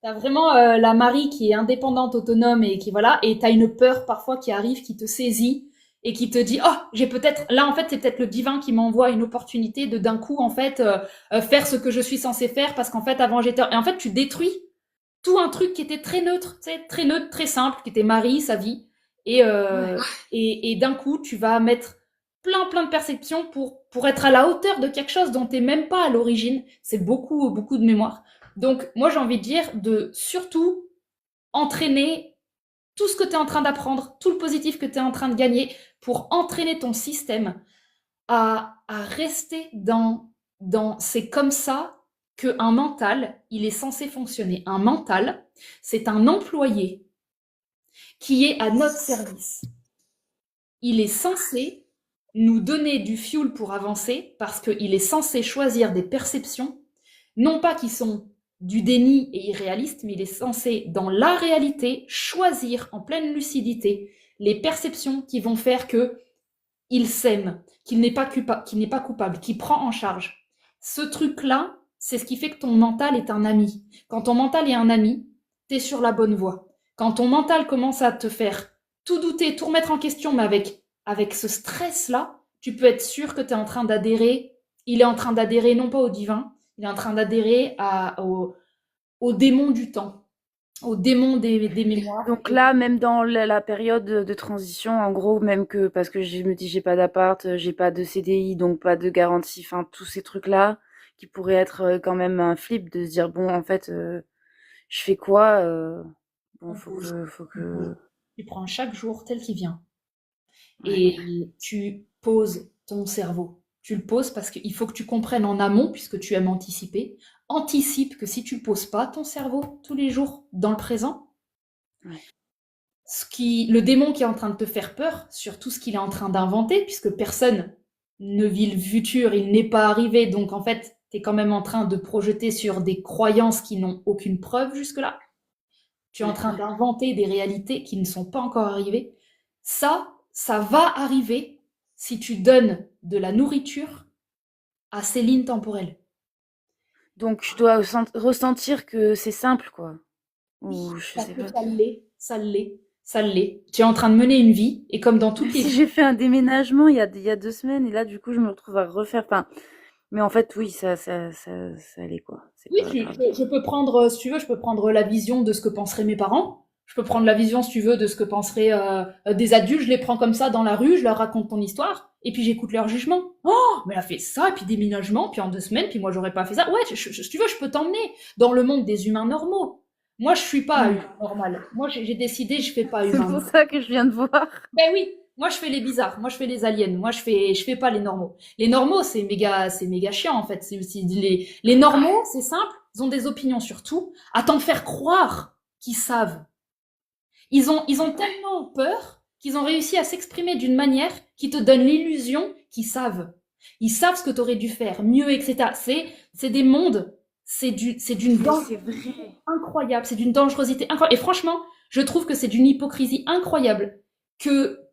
T'as vraiment la Marie qui est indépendante, autonome et qui voilà, et t'as une peur parfois qui arrive, qui te saisit et qui te dit oh j'ai peut-être là en fait c'est peut-être le divin qui m'envoie une opportunité de d'un coup en fait faire ce que je suis censé faire parce qu'en fait avant j'étais et en fait tu détruis tout un truc qui était très neutre, très simple, qui était Marie sa vie et Ouais. et d'un coup tu vas mettre plein de perceptions pour être à la hauteur de quelque chose dont t'es même pas à l'origine. C'est beaucoup de mémoire. Donc, moi, j'ai envie de dire de surtout entraîner tout ce que tu es en train d'apprendre, tout le positif que tu es en train de gagner pour entraîner ton système à rester dans c'est comme ça qu'un mental, il est censé fonctionner. Un mental, c'est un employé qui est à notre service. Il est censé nous donner du fuel pour avancer parce qu'il est censé choisir des perceptions, non pas qui sont du déni et irréalistes, mais il est censé, dans la réalité, choisir en pleine lucidité les perceptions qui vont faire que il s'aime, qu'il n'est pas coupable, qu'il prend en charge. Ce truc-là, c'est ce qui fait que ton mental est un ami. Quand ton mental est un ami, t'es sur la bonne voie. Quand ton mental commence à te faire tout douter, tout remettre en question, mais avec ce stress-là, tu peux être sûr que tu es en train d'adhérer. Il est en train d'adhérer non pas au divin, il est en train d'adhérer au démon du temps, au démon des mémoires. Donc là, même dans la période de transition, en gros, même que parce que je me dis j'ai pas d'appart, j'ai pas de CDI, donc pas de garantie, enfin tous ces trucs-là qui pourraient être quand même un flip de se dire bon en fait je fais quoi bon On pose, faut on pose. que Tu prends chaque jour tel qu'il vient ouais. et tu poses ton cerveau. Tu le poses parce qu'il faut que tu comprennes en amont, puisque tu aimes anticiper. Anticipe que si tu poses pas ton cerveau tous les jours dans le présent, Ouais. le démon qui est en train de te faire peur sur tout ce qu'il est en train d'inventer, puisque personne ne vit le futur, il n'est pas arrivé, donc en fait, tu es quand même en train de projeter sur des croyances qui n'ont aucune preuve jusque-là. Tu es en Ouais. train d'inventer des réalités qui ne sont pas encore arrivées. Ça va arriver si tu donnes de la nourriture à ces lignes temporelles. Donc je dois ressentir que c'est simple quoi. Ou Oui, je parce sais que pas. ça l'est, ça l'est, ça l'est. Tu es en train de mener une vie, et comme dans Même toutes les si vies, j'ai fait un déménagement il y a 2 semaines et là du coup je me retrouve à refaire. Enfin, mais en fait oui ça allait quoi. C'est oui, pas grave. je peux prendre, si tu veux, je peux prendre la vision de ce que penseraient mes parents. Je peux prendre la vision, si tu veux, de ce que penseraient des adultes. Je les prends comme ça dans la rue, je leur raconte ton histoire, et puis j'écoute leur jugement. Oh, mais elle a fait ça, et puis déménagement, puis en 2 semaines, puis moi j'aurais pas fait ça. Ouais, si tu veux, je peux t'emmener dans le monde des humains normaux. Moi, je suis pas Hmm. humain normal. Moi, j'ai décidé, je fais pas C'est humain pour normal. ça que je viens de voir. Ben oui, moi je fais les bizarres, moi je fais les aliens, moi je fais pas les normaux. Les normaux, c'est méga chiant en fait. Les normaux, c'est simple, ils ont des opinions sur tout, à t'en faire croire qu'ils savent. Ils ont tellement peur qu'ils ont réussi à s'exprimer d'une manière qui te donne l'illusion qu'ils savent. Ils savent ce que tu aurais dû faire, mieux, etc. C'est des mondes, c'est d'une Mais c'est dangerosité vrai. incroyable, c'est d'une dangerosité incroyable. Et franchement, je trouve que c'est d'une hypocrisie incroyable que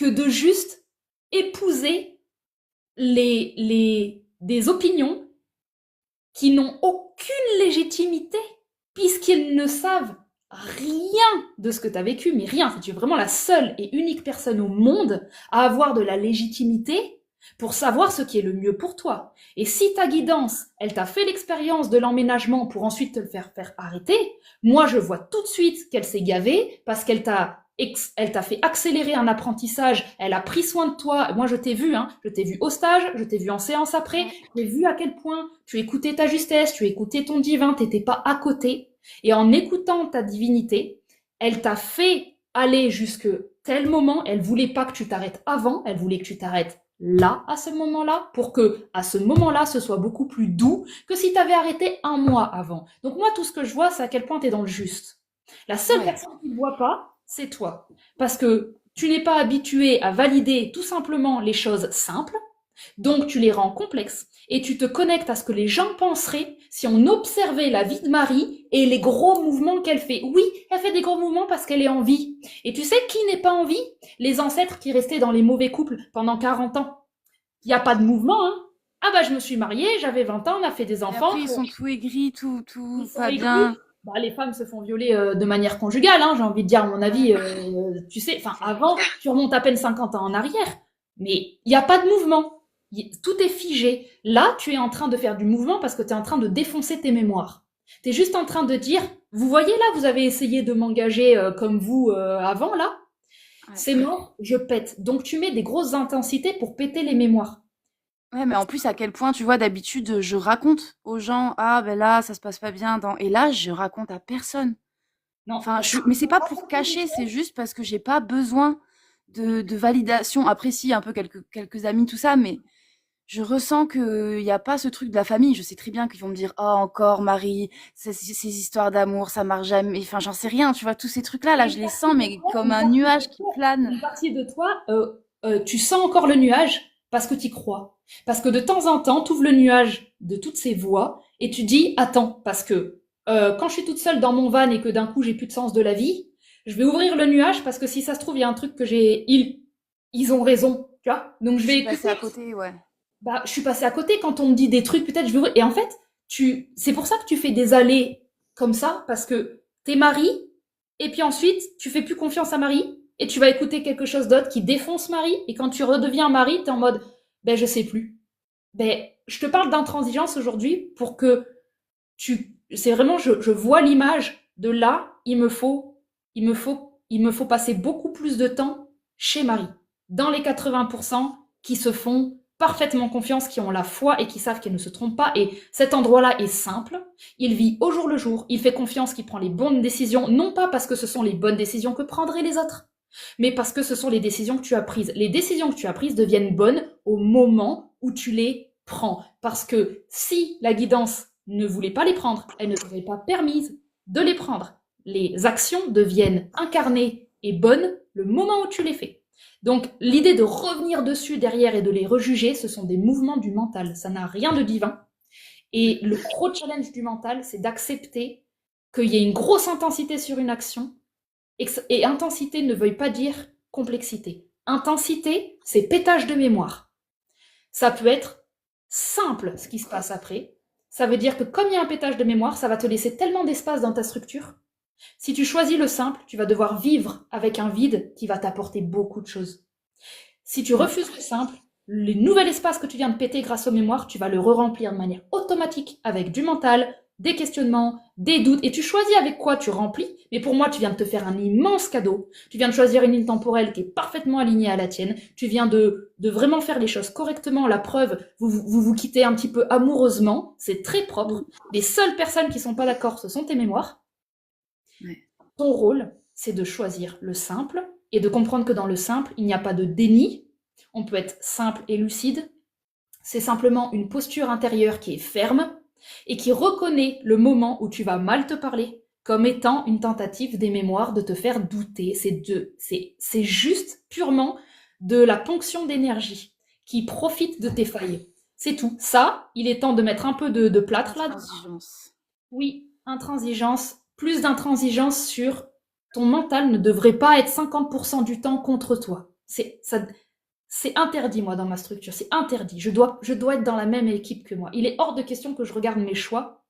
de juste épouser des opinions qui n'ont aucune légitimité, puisqu'ils ne savent rien de ce que tu as vécu, mais rien. Tu es vraiment la seule et unique personne au monde à avoir de la légitimité pour savoir ce qui est le mieux pour toi. Et si ta guidance, elle t'a fait l'expérience de l'emménagement pour ensuite te le faire arrêter, moi je vois tout de suite qu'elle s'est gavée parce qu'elle t'a elle t'a fait accélérer un apprentissage, elle a pris soin de toi. Moi, je t'ai vu, hein, je t'ai vu au stage, je t'ai vu en séance après, Ouais. j'ai vu à quel point tu écoutais ta justesse, tu écoutais ton divin, t'étais pas à côté. Et en écoutant ta divinité, elle t'a fait aller jusque tel moment, elle voulait pas que tu t'arrêtes avant, elle voulait que tu t'arrêtes là, à ce moment-là, pour que, à ce moment-là, ce soit beaucoup plus doux que si tu avais arrêté un mois avant. Donc moi, tout ce que je vois, c'est à quel point tu es dans le juste. La seule Ouais. personne qui ne voit pas, c'est toi. Parce que tu n'es pas habitué à valider tout simplement les choses simples, donc tu les rends complexes et tu te connectes à ce que les gens penseraient si on observait la vie de Marie et les gros mouvements qu'elle fait. Oui, elle fait des gros mouvements parce qu'elle est en vie. Et tu sais qui n'est pas en vie? Les ancêtres qui restaient dans les mauvais couples pendant 40 ans. Il n'y a pas de mouvement, hein. Ah bah je me suis mariée, j'avais 20 ans, on a fait des Et enfants, après, ils sont tout aigris, ils tout sont pas aigris. bien. Bah, les femmes se font violer de manière conjugale, hein, j'ai envie de dire, à mon Ouais. avis, tu sais, enfin avant, tu remontes à peine 50 ans en arrière, mais il n'y a pas de mouvement. Tout est figé. Là, tu es en train de faire du mouvement parce que tu es en train de défoncer tes mémoires. Tu es juste en train de dire, vous voyez là, vous avez essayé de m'engager comme vous avant, là, Ouais. c'est mort, je pète. Donc tu mets des grosses intensités pour péter les mémoires. Ouais, mais en plus, à quel point, tu vois, d'habitude, je raconte aux gens, ah, ben là, ça se passe pas bien dans... Et là, je raconte à personne. Non, Enfin, parce que mais c'est pas pour cacher, c'est juste parce que j'ai pas besoin de validation. Après, si, un peu quelques amis, tout ça, mais je ressens qu'il y a pas ce truc de la famille. Je sais très bien qu'ils vont me dire, oh, encore, Marie, ces histoires d'amour, ça marche jamais. Enfin, j'en sais rien, tu vois, tous ces trucs-là, là, je les sens, mais comme un nuage qui plane. une partie de toi, tu sens encore le nuage parce que tu y crois. Parce que de temps en temps, tu ouvres le nuage de toutes ces voix et tu dis, attends, parce que quand je suis toute seule dans mon van et que d'un coup j'ai plus de sens de la vie, je vais ouvrir le nuage parce que si ça se trouve, il y a un truc que ils ont raison, tu vois. Donc Je je vais suis passée écouter. à côté, ouais. Bah, je suis passée à côté quand on me dit des trucs, peut-être je vais ouvrir. Et en fait, c'est pour ça que tu fais des allées comme ça, parce que t'es Marie, et puis ensuite, tu fais plus confiance à Marie, et tu vas écouter quelque chose d'autre qui défonce Marie, et quand tu redeviens Marie, t'es en mode, ben, je sais plus. Ben, je te parle d'intransigeance aujourd'hui pour que c'est vraiment, je vois l'image de là, il me faut passer beaucoup plus de temps chez Marie. Dans les 80% qui se font parfaitement confiance, qui ont la foi et qui savent qu'ils ne se trompent pas. Et cet endroit-là est simple. Il vit au jour le jour. Il fait confiance qu'il prend les bonnes décisions, non pas parce que ce sont les bonnes décisions que prendraient les autres, mais parce que ce sont les décisions que tu as prises. Les décisions que tu as prises deviennent bonnes au moment où tu les prends. Parce que si la guidance ne voulait pas les prendre, elle ne t'aurait pas permise de les prendre. Les actions deviennent incarnées et bonnes le moment où tu les fais. Donc l'idée de revenir dessus derrière et de les rejuger, ce sont des mouvements du mental. Ça n'a rien de divin. Et le gros challenge du mental, c'est d'accepter qu'il y ait une grosse intensité sur une action. Et intensité ne veuille pas dire complexité. Intensité, c'est pétage de mémoire. Ça peut être simple ce qui se passe après. Ça veut dire que comme il y a un pétage de mémoire, ça va te laisser tellement d'espace dans ta structure. Si tu choisis le simple, tu vas devoir vivre avec un vide qui va t'apporter beaucoup de choses. Si tu Ouais. refuses le simple, le nouvel espace que tu viens de péter grâce aux mémoires, tu vas le re-remplir de manière automatique avec du mental, des questionnements, des doutes, et tu choisis avec quoi tu remplis. Mais pour moi, tu viens de te faire un immense cadeau. Tu viens de choisir une ligne temporelle qui est parfaitement alignée à la tienne. Tu viens de vraiment faire les choses correctement. La preuve, vous quittez un petit peu amoureusement. C'est très propre. Les seules personnes qui sont pas d'accord, ce sont tes mémoires. Ouais. Ton rôle, c'est de choisir le simple et de comprendre que dans le simple, il n'y a pas de déni. On peut être simple et lucide. C'est simplement une posture intérieure qui est ferme et qui reconnaît le moment où tu vas mal te parler comme étant une tentative des mémoires de te faire douter. C'est juste purement de la ponction d'énergie qui profite de tes failles. C'est tout. Ça, il est temps de mettre un peu de plâtre là. Intransigeance. Oui, intransigeance, plus d'intransigeance sur ton mental ne devrait pas être 50% du temps contre toi. C'est interdit, moi, dans ma structure. C'est interdit. Je dois être dans la même équipe que moi. Il est hors de question que je regarde mes choix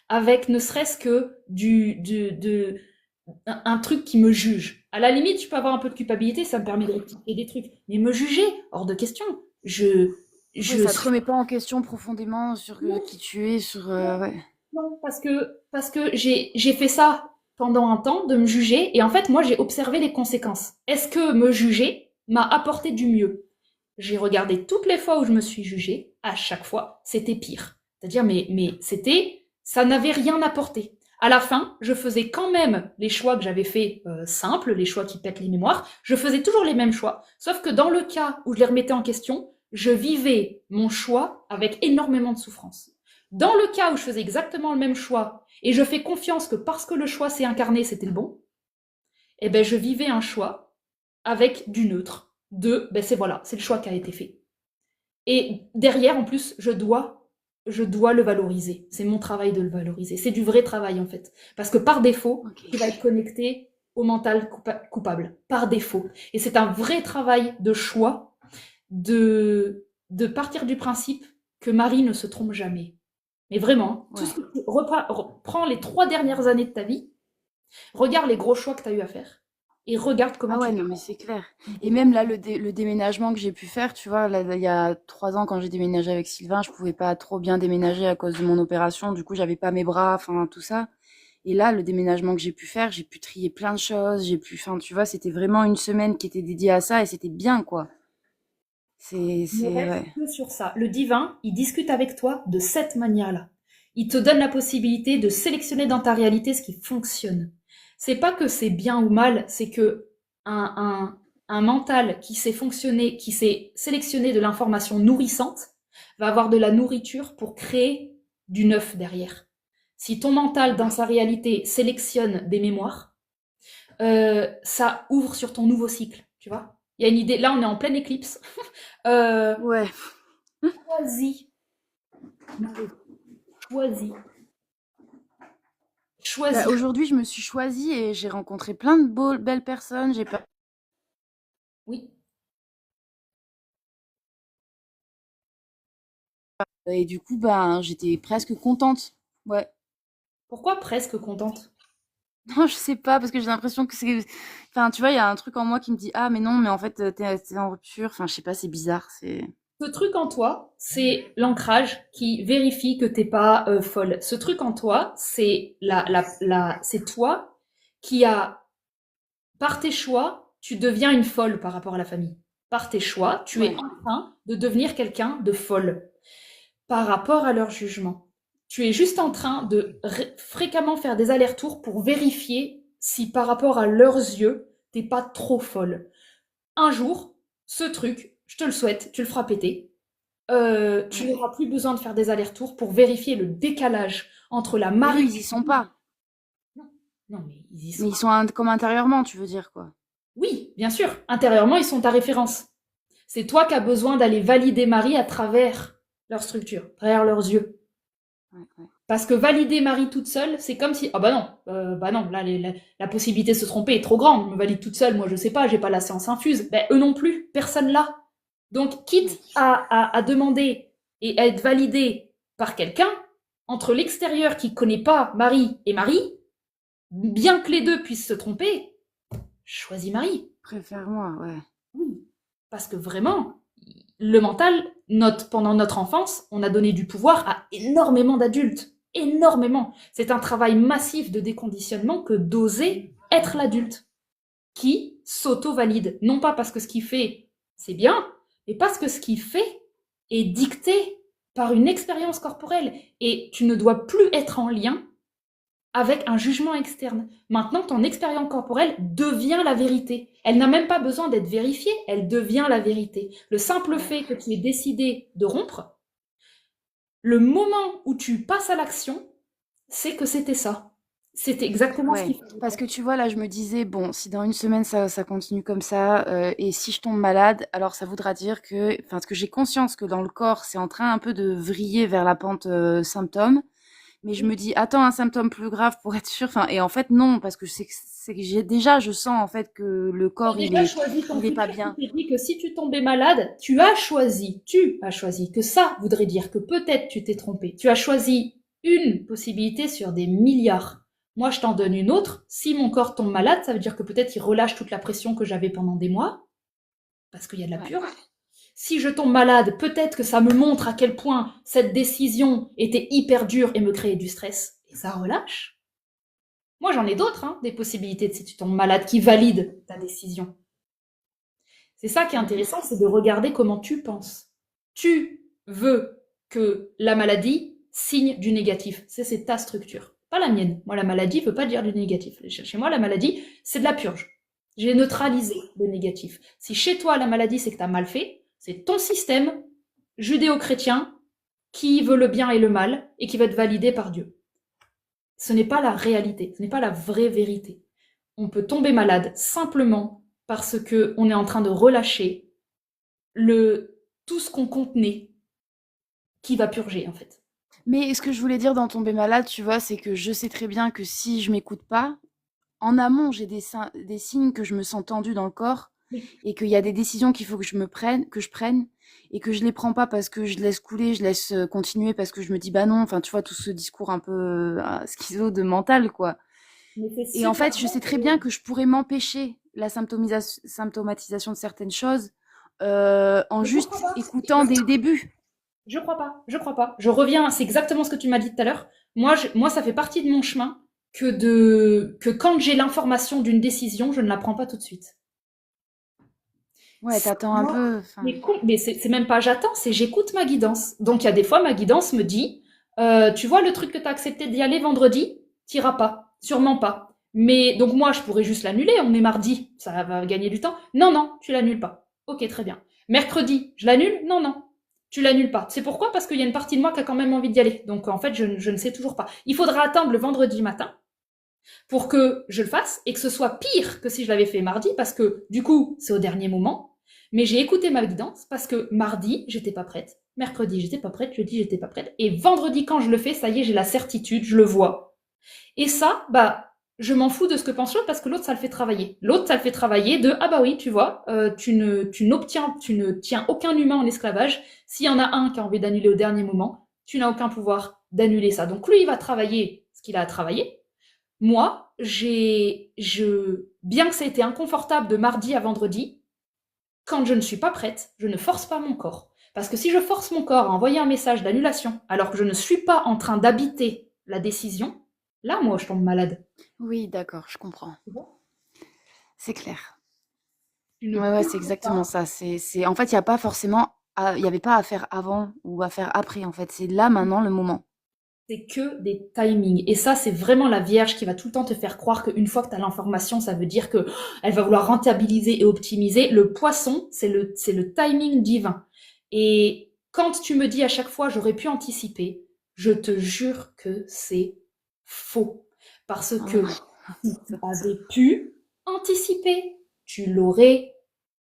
avec ne serait-ce que un truc qui me juge. À la limite, je peux avoir un peu de culpabilité, ça me permet de rectifier des trucs. Mais me juger, hors de question. Je, Oui, je ça te remet pas en question profondément sur non, qui tu es, sur... non, ouais. non, parce que j'ai fait ça pendant un temps de me juger et en fait, moi, j'ai observé les conséquences. Est-ce que me juger m'a apporté du mieux? J'ai regardé toutes les fois où je me suis jugée, à chaque fois, c'était pire. C'est-à-dire, ça n'avait rien apporté. À la fin, je faisais quand même les choix que j'avais faits simples, les choix qui pètent les mémoires. Je faisais toujours les mêmes choix, sauf que dans le cas où je les remettais en question, je vivais mon choix avec énormément de souffrance. Dans le cas où je faisais exactement le même choix et je fais confiance que parce que le choix s'est incarné, c'était le bon, eh ben je vivais un choix avec du neutre. C'est le choix qui a été fait. Et derrière, en plus, je dois le valoriser. C'est mon travail de le valoriser. C'est du vrai travail, en fait. Parce que par défaut, tu vas être connecté au mental coupable. Par défaut. Et c'est un vrai travail de choix de partir du principe que Marie ne se trompe jamais. Mais vraiment, tout ce que tu reprends les 3 dernières années de ta vie, regarde les gros choix que tu as eu à faire et regarde comment Ah ouais, non, mais c'est clair. Et même là, le déménagement que j'ai pu faire, tu vois, là, il y a 3 ans, quand j'ai déménagé avec Sylvain, je pouvais pas trop bien déménager à cause de mon opération. Du coup, j'avais pas mes bras, enfin, tout ça. Et là, le déménagement que j'ai pu faire, j'ai pu trier plein de choses, enfin, tu vois, c'était vraiment une semaine qui était dédiée à ça et c'était bien, quoi. Ne reste Ouais. que sur ça. Le divin, il discute avec toi de cette manière-là. Il te donne la possibilité de sélectionner dans ta réalité ce qui fonctionne. C'est pas que c'est bien ou mal, c'est que un mental qui sait fonctionner, qui sait sélectionner de l'information nourrissante, va avoir de la nourriture pour créer du neuf derrière. Si ton mental, dans sa réalité, sélectionne des mémoires, ça ouvre sur ton nouveau cycle, tu vois. Il y a une idée, là on est en pleine éclipse. Ouais. Choisis, Marie, choisis, Bah, choisis. aujourd'hui, je me suis choisie et j'ai rencontré plein de belles personnes. J'ai pas... Oui. Et du coup, ben, j'étais presque contente. Ouais. Pourquoi presque contente? Non, je sais pas, parce que j'ai l'impression que c'est... Enfin, tu vois, il y a un truc en moi qui me dit, ah, mais non, mais en fait, t'es en rupture. Enfin, je sais pas, c'est bizarre. Ce truc en toi, c'est l'ancrage qui vérifie que t'es pas folle. Ce truc en toi, c'est c'est toi qui a, par tes choix, tu deviens une folle par rapport à la famille. Par tes choix, tu es Ouais. en train de devenir quelqu'un de folle par rapport à leur jugement. Tu es juste en train de fréquemment faire des allers-retours pour vérifier si par rapport à leurs yeux, t'es pas trop folle. Un jour, ce truc, je te le souhaite, tu le feras péter. Tu Ouais. n'auras plus besoin de faire des allers-retours pour vérifier le décalage entre la Mais eux, Marie. ils y sont pas. Non, non, mais ils y Mais sont. ils sont comme intérieurement, tu veux dire, quoi. Oui, bien sûr. Intérieurement, ils sont ta référence. C'est toi qui as besoin d'aller valider Marie à travers leur structure, à travers leurs yeux. Ouais. Parce que valider Marie toute seule, c'est comme si, ah bah non, là, la possibilité de se tromper est trop grande. Je me valide toute seule, moi je sais pas, j'ai pas la séance infuse. Ben, eux non plus, personne là. Donc, quitte Oui. à demander et à être validé par quelqu'un, entre l'extérieur qui connaît pas Marie et Marie, bien que les deux puissent se tromper, choisis Marie. Préfère-moi, ouais. Oui. Parce que vraiment, le mental, pendant notre enfance, on a donné du pouvoir à énormément d'adultes. Énormément. C'est un travail massif de déconditionnement que d'oser être l'adulte qui s'auto-valide. Non pas parce que ce qu'il fait, c'est bien, mais parce que ce qu'il fait est dicté par une expérience corporelle. Et tu ne dois plus être en lien avec un jugement externe. Maintenant, ton expérience corporelle devient la vérité. Elle n'a même pas besoin d'être vérifiée, elle devient la vérité. Le simple fait que tu aies décidé de rompre, le moment où tu passes à l'action, c'est que c'était ça. C'était exactement ce Ouais, qu'il fallait parce faire. que tu vois, là, je me disais, bon, si dans une semaine ça continue comme ça, et si je tombe malade, alors ça voudra dire que, enfin, parce que j'ai conscience que dans le corps, c'est en train un peu de vriller vers la pente symptôme, mais je me dis, attends un symptôme plus grave pour être sûr, enfin, et en fait, non, parce que c'est que j'ai déjà, je sens en fait que le Tu as corps, déjà choisi ton il est pas futur. Tu bien. t'es dit que si tu tombais malade, tu as choisi que ça voudrait dire que peut-être tu t'es trompé. Tu as choisi une possibilité sur des milliards. Moi, je t'en donne une autre. Si mon corps tombe malade, ça veut dire que peut-être il relâche toute la pression que j'avais pendant des mois, parce qu'il y a de la Ouais. purge. Si je tombe malade, peut-être que ça me montre à quel point cette décision était hyper dure et me créait du stress. Et ça relâche. Moi, j'en ai d'autres, hein, des possibilités si tu tombes malade qui valident ta décision. C'est ça qui est Mhm. intéressant, c'est de regarder comment tu penses. Tu veux que la maladie signe du négatif. C'est ta structure, pas la mienne. Moi, la maladie ne veut pas dire du négatif. Chez moi, la maladie, c'est de la purge. J'ai neutralisé le négatif. Si chez toi, la maladie, c'est que tu as mal fait, c'est ton système judéo-chrétien qui veut le bien et le mal et qui va être validé par Dieu. Ce n'est pas la réalité, ce n'est pas la vraie vérité. On peut tomber malade simplement parce que on est en train de relâcher tout ce qu'on contenait qui va purger en fait. Mais ce que je voulais dire dans tomber malade, tu vois, c'est que je sais très bien que si je m'écoute pas, en amont, j'ai des signes que je me sens tendue dans le corps et qu'il y a des décisions qu'il faut que je prenne et que je les prends pas parce que je laisse couler, je laisse continuer parce que je me dis bah non, enfin tu vois tout ce discours un peu schizo de mental quoi. Mais c'est Et en super fait, je sais très bien que je pourrais m'empêcher la symptomatisation de certaines choses en Je comprends juste pas. écoutant dès le début. Je crois pas. Je crois pas. Je reviens, c'est exactement ce que tu m'as dit tout à l'heure. Moi, ça fait partie de mon chemin que quand j'ai l'information d'une décision, je ne la prends pas tout de suite. Ouais, t'attends un Moi, peu. Enfin, mais c'est même pas j'attends, c'est j'écoute ma guidance. Donc il y a des fois, ma guidance me dit, tu vois le truc que tu as accepté d'y aller vendredi, t'iras pas, sûrement pas. Mais donc moi, je pourrais juste l'annuler, on est mardi, ça va gagner du temps. Non, non, tu l'annules pas. Ok, très bien. Mercredi, je l'annule. Non, non, tu l'annules pas. C'est pourquoi? Parce qu'il y a une partie de moi qui a quand même envie d'y aller. Donc en fait, je ne sais toujours pas. Il faudra attendre le vendredi matin pour que je le fasse et que ce soit pire que si je l'avais fait mardi parce que du coup, c'est au dernier moment. Mais j'ai écouté ma guidance parce que mardi, j'étais pas prête. Mercredi, j'étais pas prête. Jeudi, j'étais pas prête. Et vendredi, quand je le fais, ça y est, j'ai la certitude, je le vois. Et ça, bah, je m'en fous de ce que pense l'autre parce que l'autre, ça le fait travailler. L'autre, ça le fait travailler de, ah bah oui, tu vois, tu ne tiens aucun humain en esclavage. S'il y en a un qui a envie d'annuler au dernier moment, tu n'as aucun pouvoir d'annuler ça. Donc lui, il va travailler ce qu'il a à travailler. Moi, bien que ça ait été inconfortable de mardi à vendredi, quand je ne suis pas prête, je ne force pas mon corps. Parce que si je force mon corps à envoyer un message d'annulation, alors que je ne suis pas en train d'habiter la décision, là, moi, je tombe malade. oui, d'accord, je comprends. Tu vois. C'est clair. Tu ne Ouais, ouais, peux c'est exactement pas. ça. En fait, il y a pas forcément, il y avait pas à faire avant ou à faire après. En fait, c'est là maintenant le moment. C'est que des timings. Et ça, c'est vraiment la Vierge qui va tout le temps te faire croire qu'une fois que tu as l'information, ça veut dire que elle va vouloir rentabiliser et optimiser. Le poisson, c'est le timing divin. Et quand tu me dis à chaque fois, j'aurais pu anticiper, je te jure que c'est faux. Parce que Oh, si tu avais pu anticiper, tu l'aurais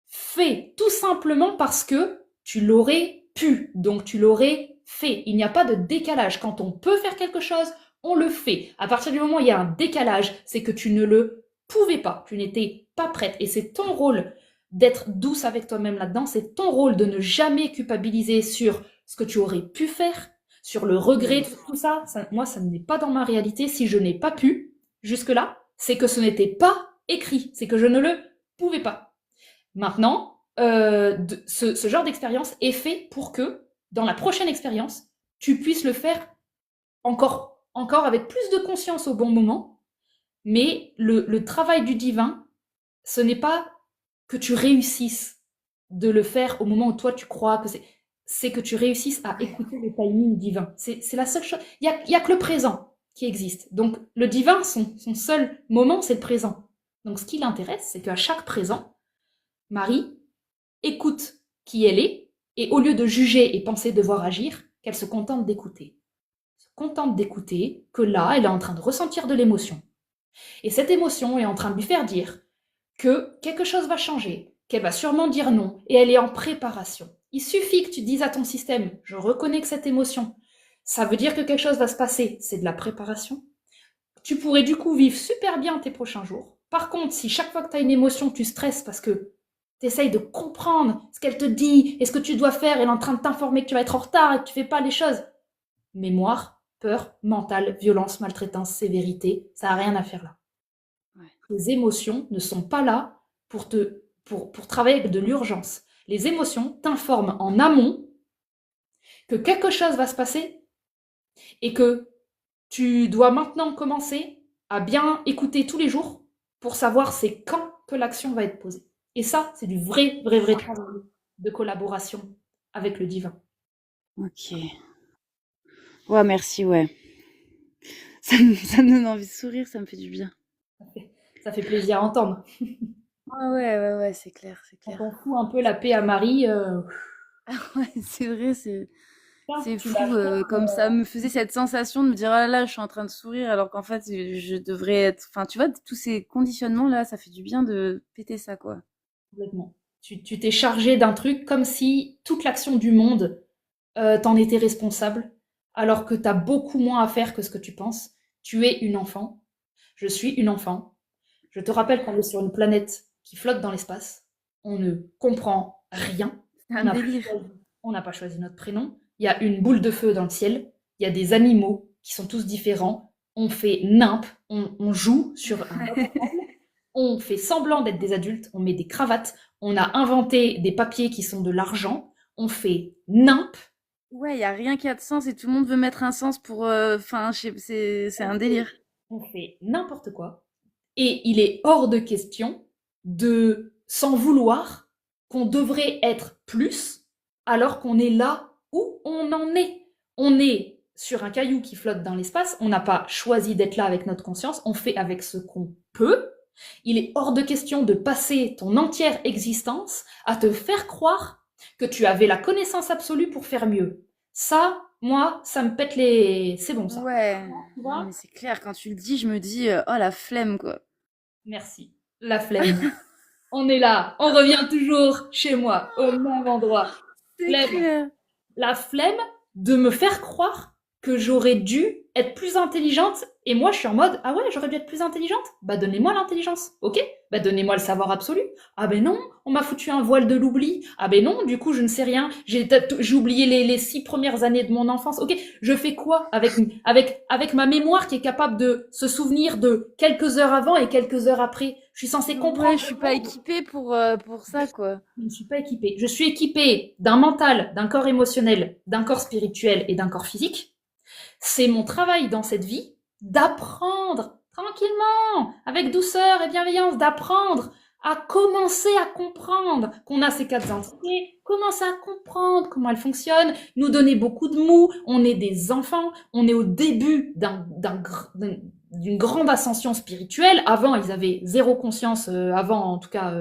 fait. Tout simplement parce que tu l'aurais pu. Donc tu l'aurais fait. Il n'y a pas de décalage. Quand on peut faire quelque chose, on le fait. À partir du moment où il y a un décalage, c'est que tu ne le pouvais pas. Tu n'étais pas prête. Et c'est ton rôle d'être douce avec toi-même là-dedans. C'est ton rôle de ne jamais culpabiliser sur ce que tu aurais pu faire, sur le regret, oui. tout ça. Moi, ça n'est pas dans ma réalité. Si je n'ai pas pu jusque-là, c'est que ce n'était pas écrit. C'est que je ne le pouvais pas. Maintenant, ce genre d'expérience est fait pour que, dans la prochaine expérience, tu puisses le faire encore avec plus de conscience au bon moment. Mais le travail du divin, ce n'est pas que tu réussisses de le faire au moment où toi tu crois que c'est que tu réussisses à Ouais. écouter le timing divin. C'est la seule chose. Il y a que le présent qui existe. Donc le divin, son seul moment, c'est le présent. Donc ce qui l'intéresse, c'est qu'à chaque présent, Marie écoute qui elle est, et au lieu de juger et penser devoir agir, qu'elle se contente d'écouter. Se contente d'écouter que là, elle est en train de ressentir de l'émotion. Et cette émotion est en train de lui faire dire que quelque chose va changer, qu'elle va sûrement dire non, et elle est en préparation. Il suffit que tu dises à ton système, je reconnais que cette émotion, ça veut dire que quelque chose va se passer, c'est de la préparation. Tu pourrais du coup vivre super bien tes prochains jours. Par contre, si chaque fois que tu as une émotion, tu stresses parce que tu essayes de comprendre ce qu'elle te dit et ce que tu dois faire, elle est en train de t'informer que tu vas être en retard et que tu fais pas les choses. Mémoire, peur, mental, violence, maltraitance, sévérité, ça n'a rien à faire là. Ouais. Les émotions ne sont pas là pour travailler avec de l'urgence. Les émotions t'informent en amont que quelque chose va se passer et que tu dois maintenant commencer à bien écouter tous les jours pour savoir c'est quand que l'action va être posée. Et ça, c'est du vrai, vrai, vrai travail de collaboration avec le divin. Ok. Ouais, merci, ouais. Ça me donne envie de sourire, ça me fait du bien. Ça fait plaisir à entendre. Ouais, c'est clair, c'est Quand clair. on fout un peu la paix à Marie, Ouais, c'est vrai, c'est tu la fou, comme ça me faisait cette sensation de me dire: «Ah là là, je suis en train de sourire», alors qu'en fait, je devrais être enfin, tu vois, tous ces conditionnements-là, ça fait du bien de péter ça, quoi. complètement. Tu t'es chargé d'un truc comme si toute l'action du monde, t'en était responsable, alors que t'as beaucoup moins à faire que ce que tu penses. Tu es une enfant, je suis une enfant. Je te rappelle qu'on est sur une planète qui flotte dans l'espace. On ne comprend rien. C'est On un n'a pas délire. choisi, on n'a pas choisi notre prénom. Il y a une boule de feu dans le ciel. Il y a des animaux qui sont tous différents. On fait nimp. On joue sur un on fait semblant d'être des adultes, on met des cravates, on a inventé des papiers qui sont de l'argent, on fait nimp, Ouais, il y a rien qui a de sens et tout le monde veut mettre un sens pour, enfin, je sais c'est on un fait, délire. on fait n'importe quoi. Et il est hors de question de s'en vouloir qu'on devrait être plus alors qu'on est là où on en est. On est sur un caillou qui flotte dans l'espace, on n'a pas choisi d'être là avec notre conscience, on fait avec ce qu'on peut. Il est hors de question de passer ton entière existence à te faire croire que tu avais la connaissance absolue pour faire mieux. Ça, moi, ça me pète les... C'est bon ça. Ouais, Tu non, mais vois? c'est clair, quand tu le dis, je me dis, «Oh la flemme, quoi». Merci. La flemme. On est là, on revient toujours chez moi, au même endroit. C'est Flemme. clair. La flemme de me faire croire que j'aurais dû être plus intelligente. Et moi, je suis en mode, ah ouais, j'aurais dû être plus intelligente. Bah, donnez-moi l'intelligence. Ok? Bah, donnez-moi le savoir absolu. Ah ben non, on m'a foutu un voile de l'oubli. Ah ben non, du coup, je ne sais rien. J'ai oublié les 6 premières années de mon enfance. Ok? Je fais quoi avec ma mémoire qui est capable de se souvenir de quelques heures avant et quelques heures après? Je suis censée Ouais, comprendre je le suis pas monde. équipée pour ça, quoi. Je ne suis pas équipée. Je suis équipée d'un mental, d'un corps émotionnel, d'un corps spirituel et d'un corps physique. C'est mon travail dans cette vie d'apprendre tranquillement, avec douceur et bienveillance, d'apprendre à commencer à comprendre qu'on a ces 4 entités, commencer à comprendre comment elles fonctionnent, nous donner beaucoup de mou, on est des enfants, on est au début d'une grande ascension spirituelle. Avant, ils avaient zéro conscience, avant, en tout cas,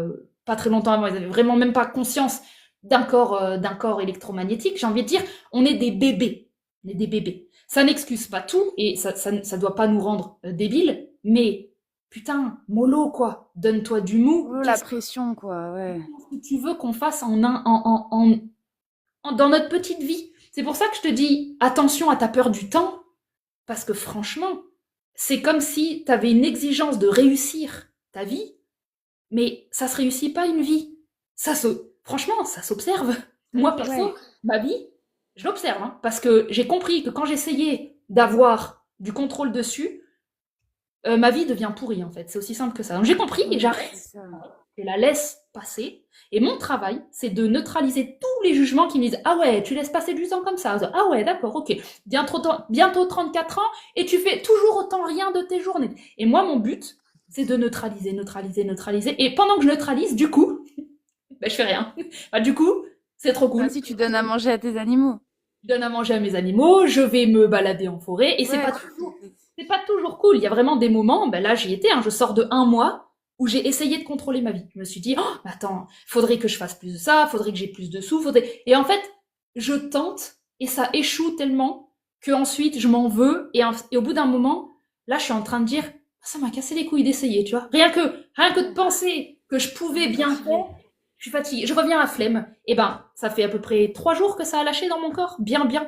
pas très longtemps avant, ils avaient vraiment même pas conscience d'un corps électromagnétique. J'ai envie de dire, on est des bébés. On est des bébés. Ça n'excuse pas tout et ça doit pas nous rendre débiles, mais putain, mollo quoi, donne-toi du mou. Oh la pression, quoi, ouais. Qu'est-ce que tu veux qu'on fasse dans notre petite vie? C'est pour ça que je te dis attention à ta peur du temps, parce que franchement, c'est comme si tu avais une exigence de réussir ta vie, mais ça se réussit pas une vie. Franchement, ça s'observe. Moi, Ouais. perso, ma vie, je l'observe, hein, parce que j'ai compris que quand j'essayais d'avoir du contrôle dessus, ma vie devient pourrie, en fait. C'est aussi simple que ça. Donc j'ai compris et Ouais, c'est j'arrête, ça. je la laisse passer. Et mon travail, c'est de neutraliser tous les jugements qui me disent ah ouais, tu laisses passer du temps comme ça. Ah ouais, d'accord, ok. Bientôt 34 ans et tu fais toujours autant rien de tes journées. Et moi, mon but, c'est de neutraliser, neutraliser, neutraliser. Et pendant que je neutralise, du coup, bah, je fais rien. Bah, du coup, c'est trop Enfin, cool. si tu donnes à manger à tes animaux. Je donne à manger à mes animaux, je vais me balader en forêt, et Ouais, c'est pas toujours cool. Il y a vraiment des moments, ben là j'y étais, hein, je sors de un mois où j'ai essayé de contrôler ma vie. Je me suis dit, oh, mais attends, faudrait que je fasse plus de ça, faudrait que j'ai plus de sous, faudrait... Et en fait, je tente, et ça échoue tellement que ensuite je m'en veux, et au bout d'un moment, là je suis en train de dire, ça m'a cassé les couilles d'essayer, tu vois. Rien que de penser que je pouvais t'es bien fatiguée. faire, je suis fatiguée, je reviens à flemme. Et ben, ça fait à peu près 3 jours que ça a lâché dans mon corps, bien, bien.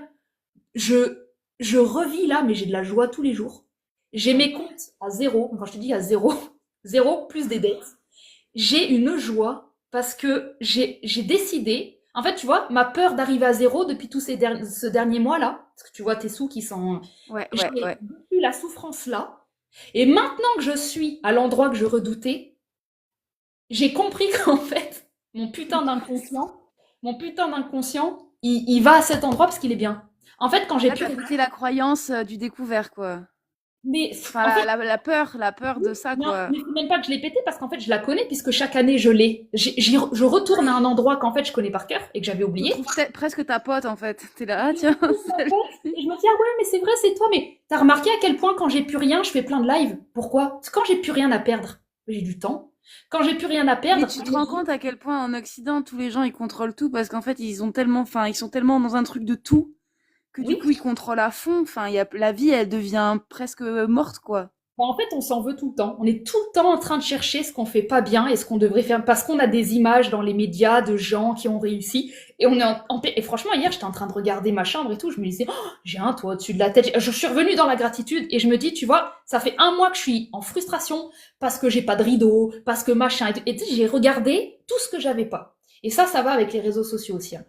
Je, je revis là, mais j'ai de la joie tous les jours. J'ai mes comptes à zéro, quand je te dis à zéro, zéro plus des dettes. J'ai une joie parce que j'ai décidé, en fait, tu vois, ma peur d'arriver à zéro depuis ce dernier mois-là, parce que tu vois tes sous qui sont... Ouais, J'ai ouais, ouais. vécu la souffrance là, et maintenant que je suis à l'endroit que je redoutais, j'ai compris qu'en fait, mon putain d'inconscient, il va à cet endroit parce qu'il est bien. En fait, quand j'ai Là, pu... t'as pété la croyance du découvert, quoi. Mais Enfin, en fait, la peur de ça, non, quoi. mais c'est même pas que je l'ai pété parce qu'en fait, je la connais puisque chaque année, je retourne à un endroit qu'en fait, je connais par cœur et que j'avais Tu oublié. retrouves presque ta pote, en fait. T'es là, ah tiens, celle-ci. Et je me dis, ah ouais, mais c'est vrai, c'est toi. Mais t'as remarqué à quel point quand j'ai plus rien, je fais plein de lives? Pourquoi? Parce que quand j'ai plus rien à perdre, j'ai du temps. Quand j'ai plus rien à Mais perdre, tu te rends compte à quel point en Occident, tous les gens, ils contrôlent tout parce qu'en fait, ils sont tellement dans un truc de tout que du oui. coup, ils contrôlent à fond. Enfin, la vie, elle devient presque morte, quoi. Bon, en fait, on s'en veut tout le temps. On est tout le temps en train de chercher ce qu'on fait pas bien et ce qu'on devrait faire parce qu'on a des images dans les médias de gens qui ont réussi et on est en paix. Et franchement, hier, j'étais en train de regarder ma chambre et tout. Je me disais, oh, j'ai un toit au-dessus de la tête. Je suis revenue dans la gratitude et je me dis, tu vois, ça fait un mois que je suis en frustration parce que j'ai pas de rideau, parce que machin. Et tu sais, j'ai regardé tout ce que j'avais pas. Et ça va avec les réseaux sociaux aussi, hein.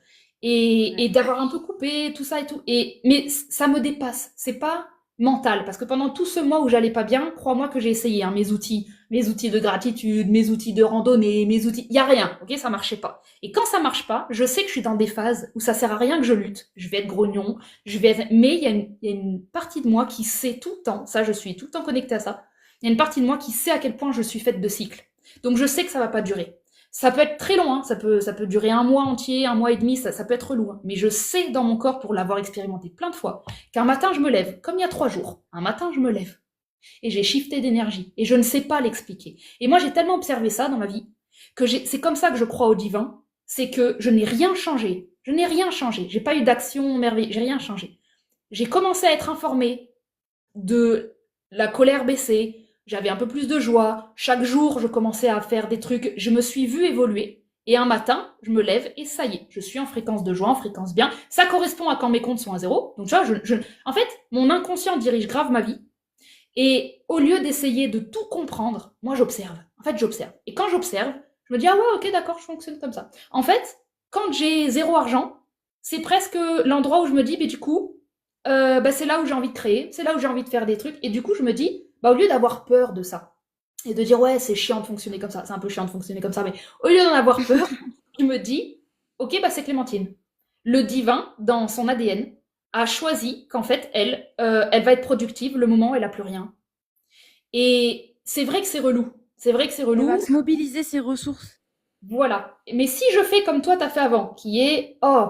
Et Ouais. d'avoir un peu coupé tout ça et tout. Mais ça me dépasse. C'est pas mental. Parce que pendant tout ce mois où j'allais pas bien, crois-moi que j'ai essayé, hein, mes outils de gratitude, mes outils de randonnée, mes outils, y a rien, ok, ça marchait pas. Et quand ça marche pas, je sais que je suis dans des phases où ça sert à rien que je lutte. Je vais être grognon, mais il y a une partie de moi qui sait tout le temps, ça je suis tout le temps connectée à ça, il y a une partie de moi qui sait à quel point je suis faite de cycles. Donc je sais que ça va pas durer. Ça peut être très long, hein, ça peut durer un mois entier, un mois et demi, ça peut être lourd. Mais je sais dans mon corps, pour l'avoir expérimenté plein de fois, qu'un matin je me lève, comme il y a 3 jours, un matin je me lève, et j'ai shifté d'énergie, et je ne sais pas l'expliquer. Et moi j'ai tellement observé ça dans ma vie, que c'est comme ça que je crois au divin, c'est que je n'ai rien changé. Je n'ai rien changé. J'ai pas eu d'action merveilleuse, j'ai rien changé. J'ai commencé à être informée de la colère baisser, j'avais un peu plus de joie, chaque jour je commençais à faire des trucs, je me suis vue évoluer. Et un matin, je me lève et ça y est, je suis en fréquence de joie, en fréquence bien. Ça correspond à quand mes comptes sont à zéro. Donc tu vois, en fait, mon inconscient dirige grave ma vie. Et au lieu d'essayer de tout comprendre, moi j'observe. En fait, j'observe. Et quand j'observe, je me dis, ah ouais, ok, d'accord, je fonctionne comme ça. En fait, quand j'ai zéro argent, c'est presque l'endroit où je me dis, mais du coup, bah, c'est là où j'ai envie de créer, c'est là où j'ai envie de faire des trucs. Et du coup, je me dis, bah, au lieu d'avoir peur de ça, et de dire, ouais, c'est chiant de fonctionner comme ça, c'est un peu chiant de fonctionner comme ça, mais au lieu d'en avoir peur, je me dis, ok, bah, c'est Clémentine. Le divin, dans son ADN, a choisi qu'en fait, elle va être productive le moment où elle a plus rien. Et c'est vrai que c'est relou. C'est vrai que c'est Elle va relou. se mobiliser ses ressources. Voilà. Mais si je fais comme toi t'as fait avant, qui est, oh,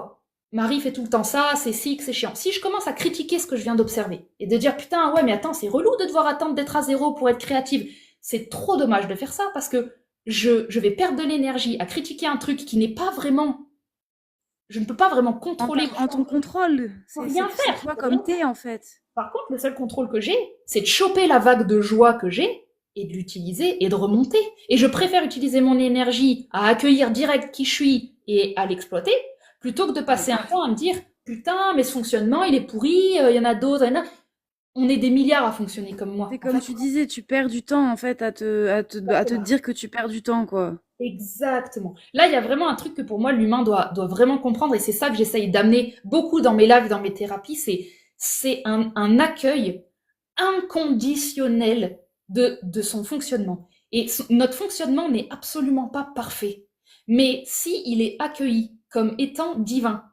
Marie fait tout le temps ça, c'est sick, c'est chiant. Si je commence à critiquer ce que je viens d'observer et de dire, putain, ouais, mais attends, c'est relou de devoir attendre d'être à zéro pour être créative. C'est trop dommage de faire ça parce que je vais perdre de l'énergie à critiquer un truc qui n'est pas vraiment, je ne peux pas vraiment contrôler. En ton contrôle. Je peux rien C'est faire. Je toi peux rien comme t'es, en fait. Par contre, le seul contrôle que j'ai, c'est de choper la vague de joie que j'ai et de l'utiliser et de remonter. Et je préfère utiliser mon énergie à accueillir direct qui je suis et à l'exploiter, plutôt que de passer un temps à me dire putain, mais ce fonctionnement, il est pourri, il y en a d'autres, On est des milliards à fonctionner comme moi. C'est En comme fait, tu disais, tu perds du temps, en fait, à te dire que tu perds du temps, quoi. exactement. Là, il y a vraiment un truc que pour moi, l'humain doit vraiment comprendre, et c'est ça que j'essaye d'amener beaucoup dans mes lives, dans mes thérapies, c'est un accueil inconditionnel de son fonctionnement. Et notre fonctionnement n'est absolument pas parfait. Mais si il est accueilli comme étant divin,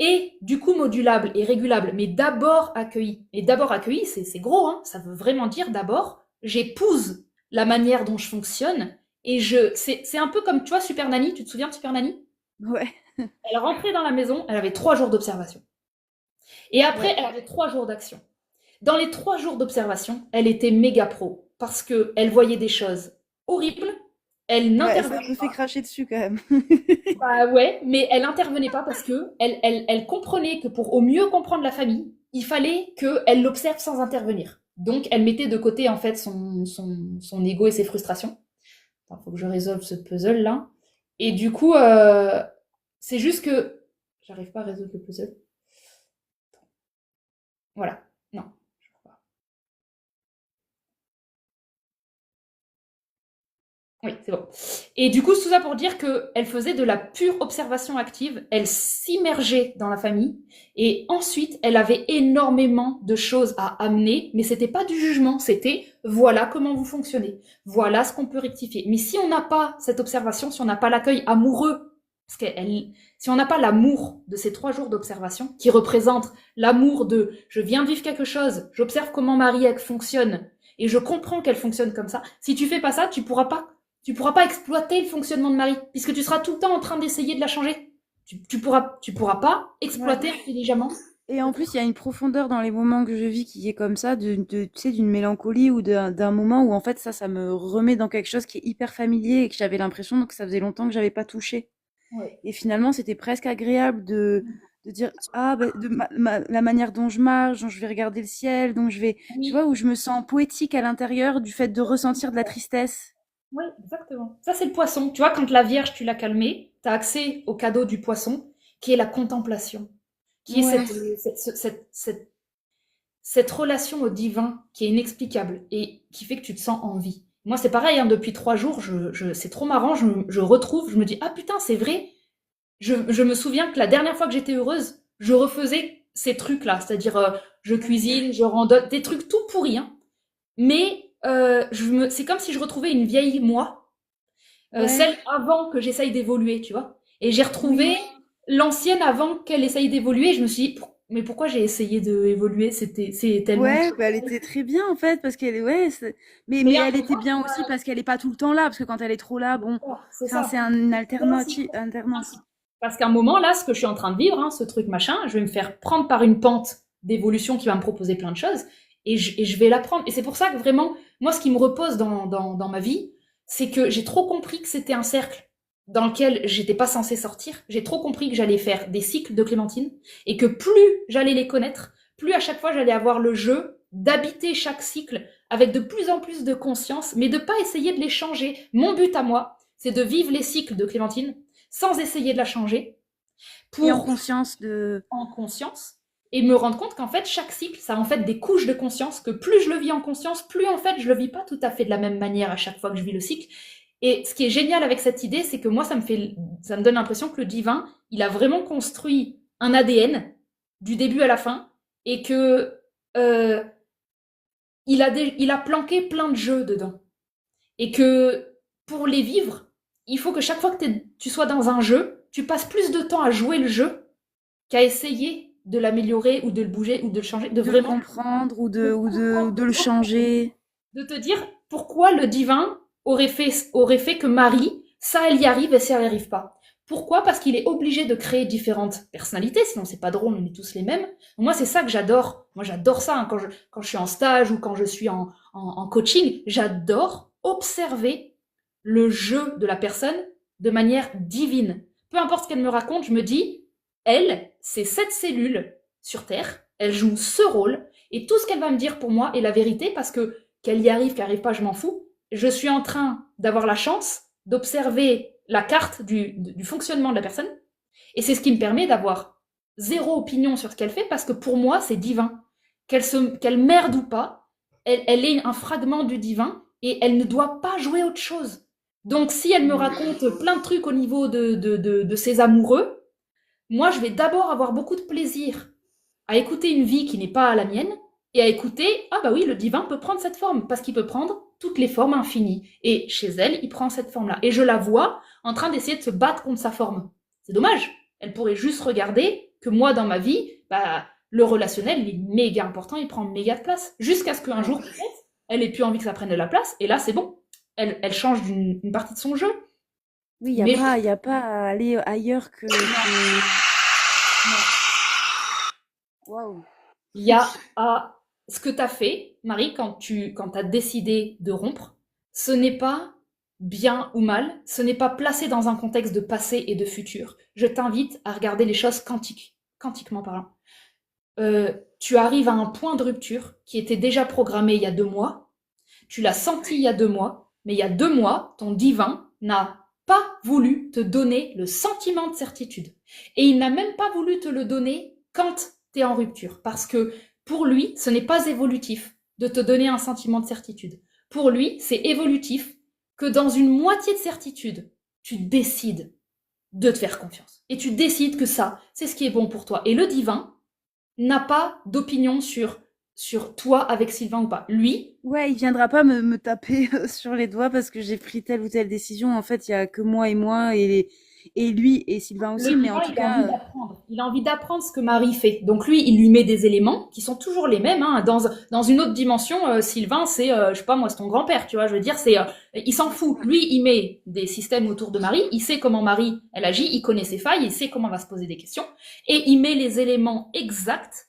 et du coup modulable et régulable, mais d'abord accueilli. Et d'abord accueilli, c'est gros, hein, ça veut vraiment dire d'abord, j'épouse la manière dont je fonctionne, et c'est un peu comme, tu vois, Super Nanny, tu te souviens de Super Nanny? Ouais, Elle rentrait dans la maison, elle avait 3 jours d'observation. Et après, ouais. elle avait 3 jours d'action. Dans les 3 jours d'observation, elle était méga pro parce que elle voyait des choses horribles. Elle Ouais, ça n'intervenait me fait pas. cracher dessus, quand même. Bah ouais, mais elle n'intervenait pas parce que elle comprenait que pour au mieux comprendre la famille, il fallait qu'elle l'observe sans intervenir. Donc elle mettait de côté en fait son ego et ses frustrations. Il faut que je résolve ce puzzle là. Et du coup, c'est juste que j'arrive pas à résoudre le puzzle. Voilà. Non. Oui, c'est bon. Et du coup, tout ça pour dire qu'elle faisait de la pure observation active, elle s'immergeait dans la famille, et ensuite, elle avait énormément de choses à amener, mais c'était pas du jugement, c'était voilà comment vous fonctionnez, voilà ce qu'on peut rectifier. Mais si on n'a pas cette observation, si on n'a pas l'accueil amoureux, Si on n'a pas l'amour de ces 3 jours d'observation, qui représentent l'amour de je viens de vivre quelque chose, j'observe comment Marie elle fonctionne et je comprends qu'elle fonctionne comme ça. Si tu fais pas ça, tu pourras pas exploiter le fonctionnement de Marie, puisque tu seras tout le temps en train d'essayer de la changer. Tu pourras pas Ouais. exploiter intelligemment. Et en plus, il y a une profondeur dans les moments que je vis qui est comme ça, tu sais, d'une mélancolie ou d'un moment où en fait ça me remet dans quelque chose qui est hyper familier et que j'avais l'impression que ça faisait longtemps que j'avais pas touché. Ouais. Et finalement, c'était presque agréable de dire, ah, bah, la manière dont je marche, dont je vais regarder le ciel, dont je vais, tu Oui, vois, où je me sens poétique à l'intérieur du fait de ressentir de la tristesse. oui, exactement. Ça, c'est le poisson. Tu vois, quand la Vierge, tu l'as calmée, tu as accès au cadeau du poisson, qui est la contemplation, qui est Ouais. cette relation au divin qui est inexplicable et qui fait que tu te sens en vie. Moi, c'est pareil, hein, depuis 3 jours, c'est trop marrant, je retrouve, je me dis, ah putain, c'est vrai. Je me souviens que la dernière fois que j'étais heureuse, je refaisais ces trucs-là, c'est-à-dire je cuisine, je randonne, des trucs tout pourris, hein. Mais c'est comme si je retrouvais une vieille moi, Ouais. celle avant que j'essaye d'évoluer, tu vois. Et j'ai retrouvé Oui. l'ancienne avant qu'elle essaye d'évoluer. Et je me suis dit, mais pourquoi j'ai essayé d'évoluer? C'est tellement Ouais, trop. bah, elle était très bien en fait parce qu'elle est ouais, mais Mais un elle était moment, bien aussi parce qu'elle est pas tout le temps là parce que quand elle est trop là, bon, c'est enfin ça. c'est une Merci. alternative alternance. Parce qu'à un moment, là, ce que je suis en train de vivre, hein, ce truc machin, je vais me faire prendre par une pente d'évolution qui va me proposer plein de choses et je vais l'apprendre. Et c'est pour ça que vraiment, moi, ce qui me repose dans ma vie, c'est que j'ai trop compris que c'était un cercle dans lequel j'étais pas censée sortir. J'ai trop compris que j'allais faire des cycles de Clémentine et que plus j'allais les connaître, plus à chaque fois j'allais avoir le jeu d'habiter chaque cycle avec de plus en plus de conscience, mais de pas essayer de les changer. Mon but à moi, c'est de vivre les cycles de Clémentine sans essayer de la changer, Et en pour conscience de en conscience et me rendre compte qu'en fait chaque cycle ça a en fait des couches de conscience, que plus je le vis en conscience, plus en fait je le vis pas tout à fait de la même manière à chaque fois que je vis le cycle. Et ce qui est génial avec cette idée, c'est que moi ça me donne l'impression que le divin il a vraiment construit un ADN du début à la fin et que euh, il a planqué plein de jeux dedans et que pour les vivre il faut que chaque fois que tu sois dans un jeu tu passes plus de temps à jouer le jeu qu'à essayer de l'améliorer ou de le bouger ou de le changer, de le vraiment comprendre de de comprendre, le changer. de te dire pourquoi le divin aurait fait que Marie, ça elle y arrive et ça elle n'y arrive pas. Pourquoi? Parce qu'il est obligé de créer différentes personnalités, sinon c'est pas drôle, on est tous les mêmes. Moi c'est ça que j'adore. Moi j'adore ça hein, quand je suis en stage ou quand je suis en coaching, j'adore observer le jeu de la personne de manière divine. Peu importe ce qu'elle me raconte, je me dis, elle, c'est cette cellule sur Terre, elle joue ce rôle, et tout ce qu'elle va me dire pour moi est la vérité parce que qu'elle y arrive, qu'elle n'y arrive pas, je m'en fous. Je suis en train d'avoir la chance d'observer la carte du fonctionnement de la personne, et c'est ce qui me permet d'avoir zéro opinion sur ce qu'elle fait parce que pour moi, c'est divin. Qu'elle merde ou pas, elle est un fragment du divin et elle ne doit pas jouer autre chose. Donc si elle me raconte plein de trucs au niveau de ses amoureux, moi je vais d'abord avoir beaucoup de plaisir à écouter une vie qui n'est pas la mienne et à écouter, ah bah oui, le divin peut prendre cette forme, parce qu'il peut prendre toutes les formes infinies. Et chez elle, il prend cette forme-là. Et je la vois en train d'essayer de se battre contre sa forme. C'est dommage. Elle pourrait juste regarder que moi, dans ma vie, bah, le relationnel, il est méga important, il prend méga de place. Jusqu'à ce qu'un jour, peut-être, elle ait plus envie que ça prenne de la place, et là, c'est bon. Elle change une partie de son jeu. Oui, Mais il y a pas à aller ailleurs que waouh. il y a à ce que tu as fait, Marie, quand as décidé de rompre, ce n'est pas bien ou mal, ce n'est pas placé dans un contexte de passé et de futur. Je t'invite à regarder les choses quantiquement parlant. Tu arrives à un point de rupture qui était déjà programmé il y a 2 mois, tu l'as senti il y a 2 mois, mais il y a 2 mois, ton divin n'a pas voulu te donner le sentiment de certitude. Et il n'a même pas voulu te le donner quand tu es en rupture. Parce que pour lui, ce n'est pas évolutif de te donner un sentiment de certitude. Pour lui, c'est évolutif que dans une moitié de certitude, tu décides de te faire confiance. Et tu décides que ça, c'est ce qui est bon pour toi. Et le divin n'a pas d'opinion sur toi avec Sylvain ou pas. Lui, Ouais, il viendra pas me taper sur les doigts parce que j'ai pris telle ou telle décision. En fait, il y a que moi et moi Et lui et Sylvain aussi, Le mais en client, tout il a envie cas, d'apprendre. Il a envie d'apprendre ce que Marie fait. Donc lui, il lui met des éléments qui sont toujours les mêmes. Hein. Dans une autre dimension, Sylvain, c'est, je sais pas moi, c'est ton grand-père, tu vois. Je veux dire, il s'en fout. Lui, il met des systèmes autour de Marie. Il sait comment Marie, elle agit. Il connaît ses failles. Il sait comment elle va se poser des questions. Et il met les éléments exacts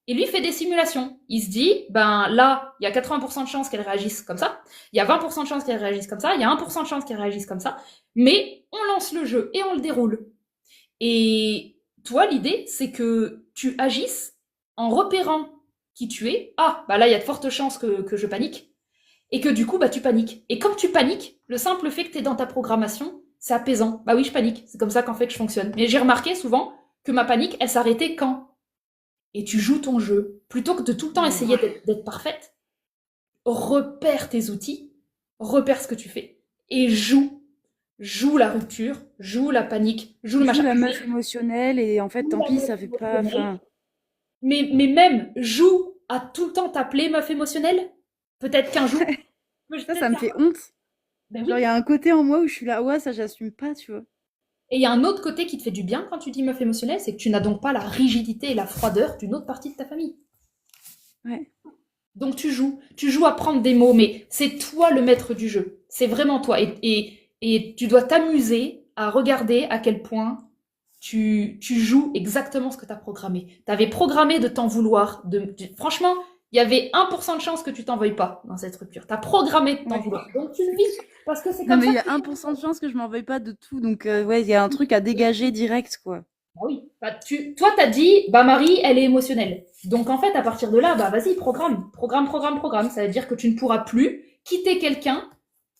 et lui fait des simulations. Il se dit, ben là, il y a 80% de chances qu'elle réagisse comme ça. Il y a 20% de chances qu'elle réagisse comme ça. Il y a 1% de chances qu'elle réagisse comme ça. Mais on lance le jeu et on le déroule. Et toi, l'idée, c'est que tu agisses en repérant qui tu es. Ah, bah là, il y a de fortes chances que je panique. Et que du coup, bah, tu paniques. Et comme tu paniques, le simple fait que tu es dans ta programmation, c'est apaisant. Bah oui, je panique. C'est comme ça qu'en fait je fonctionne. Mais j'ai remarqué souvent que ma panique, elle s'arrêtait quand? Et tu joues ton jeu. Plutôt que de tout le temps essayer d'être parfaite, repère tes outils, repère ce que tu fais et joue la rupture, joue la panique, joue le joue machin. la meuf émotionnelle et en fait, Joue tant la pis, meuf ça fait pas. émotionnelle. Enfin, Mais même, joue à tout le temps t'appeler meuf émotionnelle. Peut-être qu'un jour, ça peut-être me qu'un... fait honte. Ben Genre, oui. il y a un côté en moi où je suis là, ouais, ça, j'assume pas, tu vois. Et il y a un autre côté qui te fait du bien quand tu dis meuf émotionnelle, c'est que tu n'as donc pas la rigidité et la froideur d'une autre partie de ta famille. Ouais. Donc tu joues à prendre des mots, mais c'est toi le maître du jeu. C'est vraiment toi. Et tu dois t'amuser à regarder à quel point tu joues exactement ce que tu as programmé. Tu avais programmé de t'en vouloir. Franchement, il y avait 1% de chance que tu t'en veuilles pas dans cette rupture. Tu as programmé de t'en Ouais. vouloir. Donc tu le vis. Parce que c'est Non, comme mais ça il y que a 1% de chance que je m'en veuille pas de tout. Donc, ouais, il y a un truc à dégager direct, quoi. bah oui. Bah, toi, t'as dit, bah Marie, elle est émotionnelle. Donc en fait, à partir de là, bah vas-y, programme. Ça veut dire que tu ne pourras plus quitter quelqu'un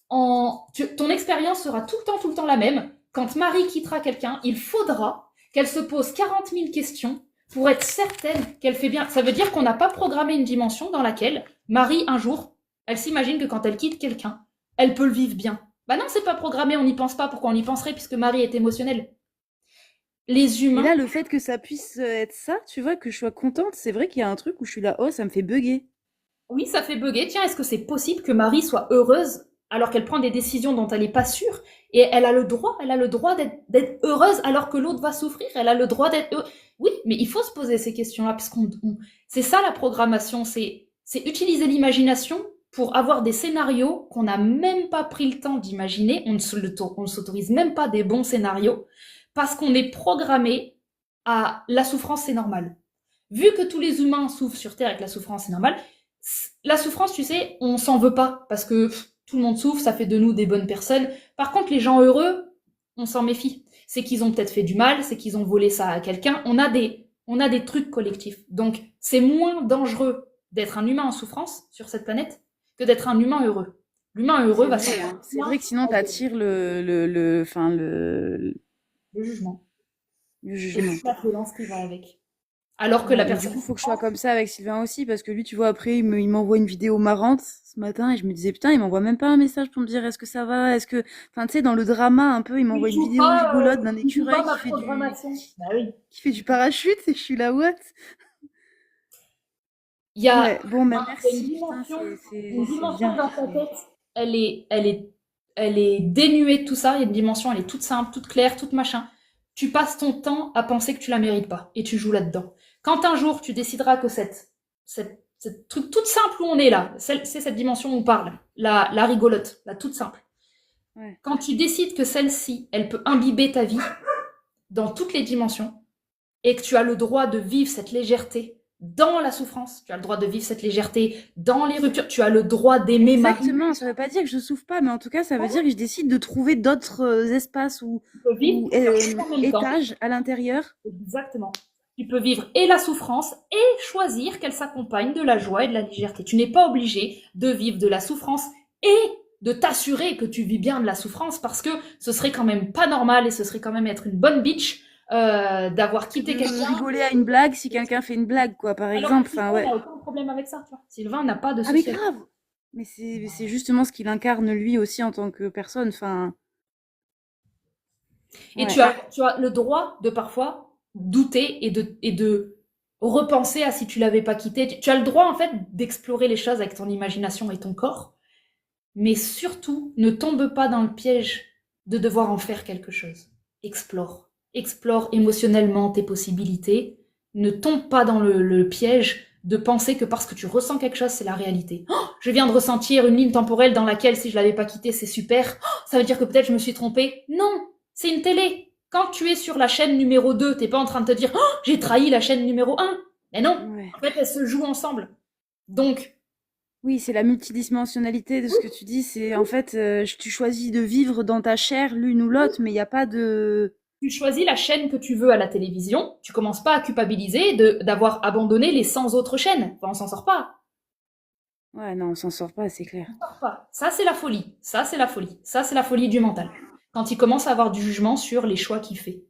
ton expérience sera tout le temps la même. Quand Marie quittera quelqu'un, il faudra qu'elle se pose 40 000 questions pour être certaine qu'elle fait bien. Ça veut dire qu'on n'a pas programmé une dimension dans laquelle Marie, un jour, elle s'imagine que quand elle quitte quelqu'un, elle peut le vivre bien. Bah non, c'est pas programmé, on n'y pense pas. Pourquoi on y penserait puisque Marie est émotionnelle? Les Et humains, là, le fait que ça puisse être ça, tu vois, que je sois contente, c'est vrai qu'il y a un truc où je suis là, oh, ça me fait bugger. oui, ça fait bugger. Tiens, est-ce que c'est possible que Marie soit heureuse alors qu'elle prend des décisions dont elle n'est pas sûre et elle a le droit d'être heureuse alors que l'autre va souffrir. Elle a le droit d'être heureuse. Oui, mais il faut se poser ces questions-là parce c'est ça la programmation, c'est utiliser l'imagination pour avoir des scénarios qu'on n'a même pas pris le temps d'imaginer. On ne s'autorise même pas des bons scénarios parce qu'on est programmé à la souffrance, c'est normal. Vu que tous les humains souffrent sur Terre et que la souffrance, c'est normal, la souffrance, tu sais, on s'en veut pas parce que tout le monde souffre, ça fait de nous des bonnes personnes. Par contre, les gens heureux, on s'en méfie. C'est qu'ils ont peut-être fait du mal, c'est qu'ils ont volé ça à quelqu'un. On a des trucs collectifs. Donc, c'est moins dangereux d'être un humain en souffrance sur cette planète que d'être un humain heureux. L'humain heureux va se C'est vrai que sinon, t'attires enfin, le jugement le et jugement. toute la violence qui va avec. Alors que la Ouais, mais du personne coup, faut que je sois comme ça avec Sylvain aussi, parce que lui, tu vois, après, il m'envoie une vidéo marrante ce matin, et je me disais, putain, il m'envoie même pas un message pour me dire, est-ce que ça va, enfin, tu sais, dans le drama, un peu, il m'envoie une vidéo rigolote d'un il joue pas écureuil ma programmation. Bah oui. qui fait du parachute, et je suis là, what? Il y a, Ouais, bon, bah, il y a merci, putain, une c'est dimension bien. dans ta tête. Elle est dénuée de tout ça. Il y a une dimension, elle est toute simple, toute claire, toute machin. Tu passes ton temps à penser que tu la mérites pas et tu joues là-dedans. Quand un jour tu décideras que cette truc toute simple où on est là, c'est cette dimension où on parle, la rigolote, la toute simple. Ouais. Quand tu décides que celle-ci, elle peut imbiber ta vie dans toutes les dimensions et que tu as le droit de vivre cette légèreté dans la souffrance, tu as le droit de vivre cette légèreté dans les ruptures, tu as le droit d'aimer Marie. Exactement, ça veut pas dire que je souffre pas, mais en tout cas, ça veut dire que je décide de trouver d'autres espaces Tu peux vivre ou en même temps. étages à l'intérieur. Exactement. Tu peux vivre et la souffrance et choisir qu'elle s'accompagne de la joie et de la légèreté. Tu n'es pas obligé de vivre de la souffrance et de t'assurer que tu vis bien de la souffrance parce que ce serait quand même pas normal et ce serait quand même être une bonne bitch d'avoir quitté quelqu'un. Rigoler à une blague si quelqu'un fait une blague, quoi, par exemple. Enfin, ouais. Sylvain n'a aucun problème avec ça. Tu vois. Sylvain n'a pas de Ah, mais souci. grave! Mais c'est justement ce qu'il incarne lui aussi en tant que personne. Enfin, Et ouais. tu as le droit de parfois douter et de repenser à si tu l'avais pas quitté. Tu as le droit en fait d'explorer les choses avec ton imagination et ton corps, mais surtout ne tombe pas dans le piège de devoir en faire quelque chose. Explore. Explore émotionnellement tes possibilités. Ne tombe pas dans le piège de penser que parce que tu ressens quelque chose, c'est la réalité. Oh, je viens de ressentir une ligne temporelle dans laquelle, si je l'avais pas quittée, c'est super. Oh, ça veut dire que peut-être je me suis trompée. Non, c'est une télé. Quand tu es sur la chaîne numéro 2, t'es pas en train de te dire oh, j'ai trahi la chaîne numéro 1. Mais non, Ouais. en fait, elles se jouent ensemble. Donc, Oui, c'est la multidimensionnalité de ce que tu dis. C'est en fait, tu choisis de vivre dans ta chair l'une ou l'autre, mais il n'y a pas de. tu choisis la chaîne que tu veux à la télévision, tu commences pas à culpabiliser d'avoir abandonné les 100 autres chaînes. Enfin, on s'en sort pas. Ouais, non, on s'en sort pas, c'est clair. On s'en sort pas. Ça, c'est la folie. Ça, c'est la folie. Ça, c'est la folie du mental. Quand il commence à avoir du jugement sur les choix qu'il fait.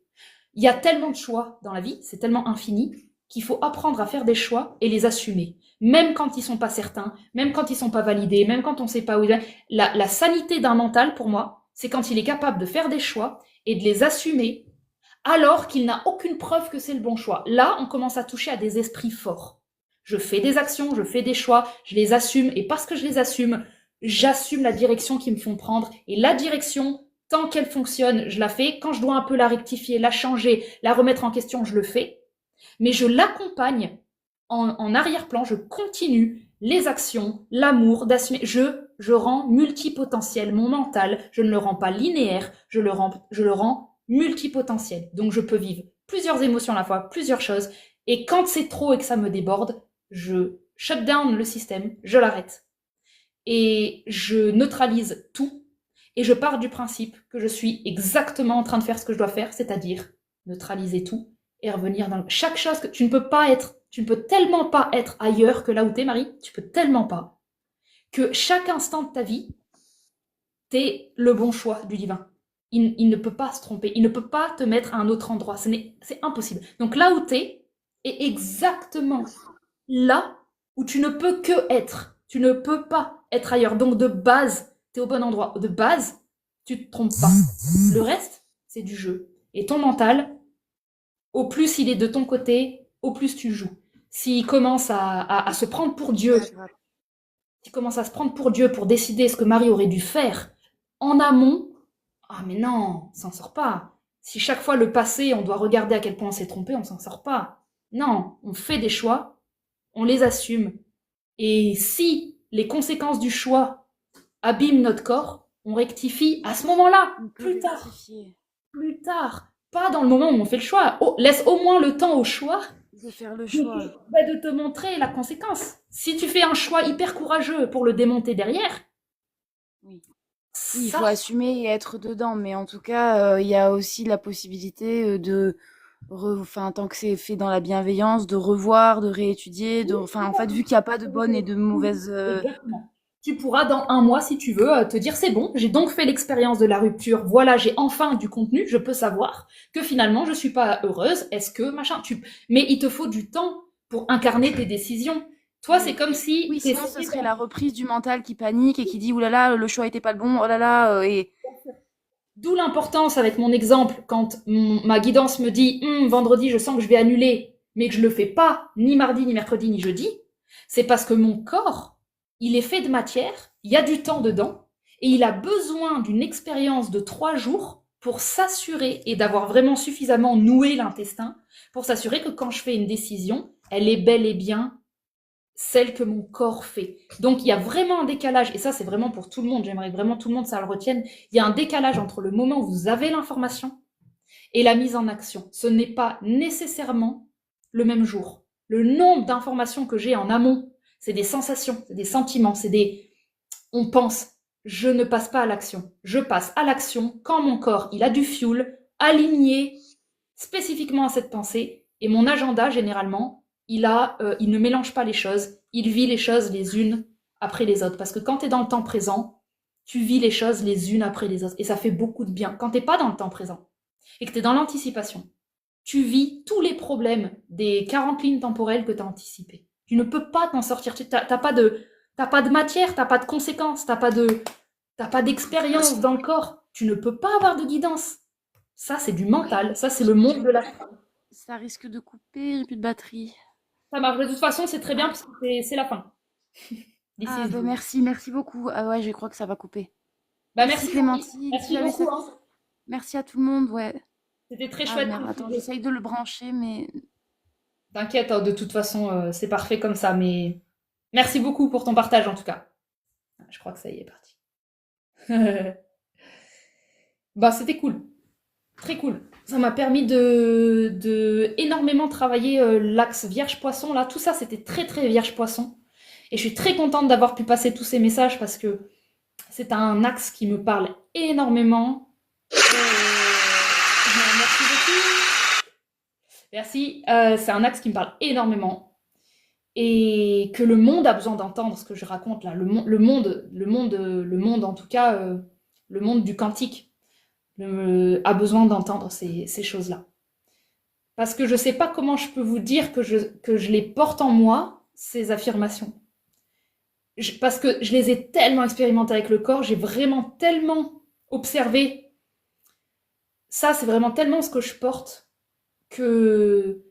Il y a tellement de choix dans la vie, c'est tellement infini, qu'il faut apprendre à faire des choix et les assumer. Même quand ils sont pas certains, même quand ils sont pas validés, même quand on sait pas où ils vont. La sanité d'un mental, pour moi, c'est quand il est capable de faire des choix et de les assumer alors qu'il n'a aucune preuve que c'est le bon choix. Là, on commence à toucher à des esprits forts. Je fais des actions, je fais des choix, je les assume, et parce que je les assume, j'assume la direction qu'ils me font prendre. Et la direction, tant qu'elle fonctionne, je la fais. Quand je dois un peu la rectifier, la changer, la remettre en question, je le fais. Mais je l'accompagne en arrière-plan, je continue les actions, l'amour, d'assumer. Je rends multipotentiel mon mental, je ne le rends pas linéaire, je le rends multipotentiel. Donc je peux vivre plusieurs émotions à la fois, plusieurs choses. Et quand c'est trop et que ça me déborde, je shut down le système, je l'arrête. Et je neutralise tout. Et je pars du principe que je suis exactement en train de faire ce que je dois faire, c'est-à-dire neutraliser tout et revenir dans chaque chose que tu ne peux pas être, tu ne peux tellement pas être ailleurs que là où t'es, Marie, tu peux tellement pas, que chaque instant de ta vie, t'es le bon choix du divin. Il ne peut pas se tromper, il ne peut pas te mettre à un autre endroit, c'est impossible. Donc là où t'es est exactement là où tu ne peux que être. Tu ne peux pas être ailleurs. Donc de base, t'es au bon endroit. De base, tu te trompes pas. Le reste, c'est du jeu. Et ton mental, au plus il est de ton côté, au plus tu joues. S'il commence à se prendre pour Dieu, s'il commence à se prendre pour Dieu pour décider ce que Marie aurait dû faire en amont, ah mais non, on s'en sort pas. Si chaque fois le passé, on doit regarder à quel point on s'est trompé, on s'en sort pas. Non, on fait des choix, on les assume. Et si les conséquences du choix abîment notre corps, on rectifie à ce moment-là, On peut plus tard, rectifier. plus tard. Pas dans le moment où on fait le choix. Oh, laisse au moins le temps au choix De faire le de choix. de te montrer la conséquence. Si tu fais un choix hyper courageux pour le démonter derrière, Oui. Oui, il ça, faut assumer et être dedans, mais en tout cas, il y a aussi la possibilité enfin, tant que c'est fait dans la bienveillance, de revoir, de réétudier, enfin, en fait, vu qu'il n'y a pas de bonne et de mauvaise. exactement. Tu pourras dans un mois, si tu veux, te dire c'est bon, j'ai donc fait l'expérience de la rupture, voilà, j'ai enfin du contenu, je peux savoir que finalement je suis pas heureuse, est-ce que machin, mais il te faut du temps pour incarner tes décisions. Toi, c'est Oui. comme si Oui, sinon, ce serait la reprise du mental qui panique et qui dit, ouh là là, le choix était pas le bon, oh là là, et. D'où l'importance avec mon exemple, quand ma guidance me dit vendredi, je sens que je vais annuler, mais que je le fais pas, ni mardi, ni mercredi, ni jeudi, c'est parce que mon corps, il est fait de matière, il y a du temps dedans, et il a besoin d'une expérience de 3 jours pour s'assurer et d'avoir vraiment suffisamment noué l'intestin pour s'assurer que quand je fais une décision, elle est bel et bien celle que mon corps fait. Donc il y a vraiment un décalage, et ça c'est vraiment pour tout le monde, j'aimerais vraiment tout le monde ça le retienne, il y a un décalage entre le moment où vous avez l'information et la mise en action. Ce n'est pas nécessairement le même jour. Le nombre d'informations que j'ai en amont, c'est des sensations, c'est des sentiments, c'est des... On pense, je ne passe pas à l'action. Je passe à l'action quand mon corps, il a du fuel aligné spécifiquement à cette pensée, et mon agenda, généralement, il ne mélange pas les choses, il vit les choses les unes après les autres. Parce que quand tu es dans le temps présent, tu vis les choses les unes après les autres. Et ça fait beaucoup de bien. Quand tu n'es pas dans le temps présent et que tu es dans l'anticipation, tu vis tous les problèmes des 40 lignes temporelles que tu as anticipées. Tu ne peux pas t'en sortir. Tu n'as pas de matière, tu n'as pas de conséquences, tu n'as pas d'expérience dans le corps. Tu ne peux pas avoir de guidance. Ça, c'est du mental. Ça, c'est le monde de la... Ça risque de couper, j'ai plus de batterie. Ça marche. De toute façon, c'est très bien parce que c'est la fin. Ah, D'ici. bah merci, merci beaucoup. Ah ouais, je crois que ça va couper. Bah, Merci merci, Marie. Clémentine. Si Merci jamais ça beaucoup, coupe. hein. Merci à tout le monde, ouais. C'était très Ah chouette. merde, attends, j'essaye de le brancher, mais T'inquiète, hein, de toute façon, c'est parfait comme ça, mais merci beaucoup pour ton partage en tout cas. Je crois que ça y est parti. Bah, c'était cool, très cool. Ça m'a permis de énormément travailler l'axe Vierge-Poisson, là. Tout ça, c'était très très Vierge-Poisson. Et je suis très contente d'avoir pu passer tous ces messages parce que c'est un axe qui me parle énormément. Merci beaucoup. Merci. C'est un axe qui me parle énormément et que le monde a besoin d'entendre ce que je raconte là. Le monde en tout cas, le monde du quantique a besoin d'entendre ces choses-là. Parce que je ne sais pas comment je peux vous dire que je les porte en moi, ces affirmations. Parce que je les ai tellement expérimentées avec le corps, j'ai vraiment tellement observé. Ça, c'est vraiment tellement ce que je porte que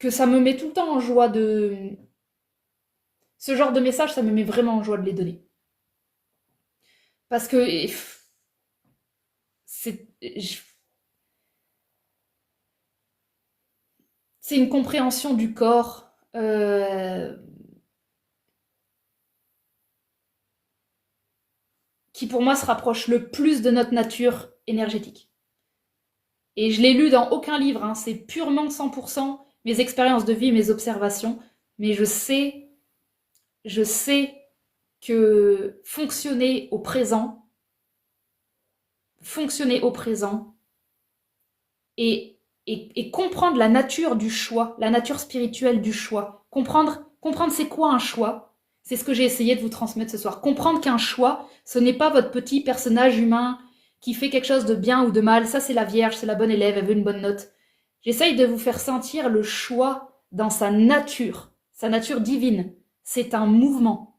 ça me met tout le temps en joie de... Ce genre de message, ça me met vraiment en joie de les donner. Parce que c'est une compréhension du corps qui pour moi se rapproche le plus de notre nature énergétique. Et je l'ai lu dans aucun livre, hein, c'est purement 100% mes expériences de vie, mes observations, mais je sais que fonctionner au présent et comprendre la nature du choix, la nature spirituelle du choix, comprendre c'est quoi un choix, c'est ce que j'ai essayé de vous transmettre ce soir. Comprendre qu'un choix, ce n'est pas votre petit personnage humain qui fait quelque chose de bien ou de mal, ça c'est la Vierge, c'est la bonne élève, elle veut une bonne note. J'essaye de vous faire sentir le choix dans sa nature divine. C'est un mouvement,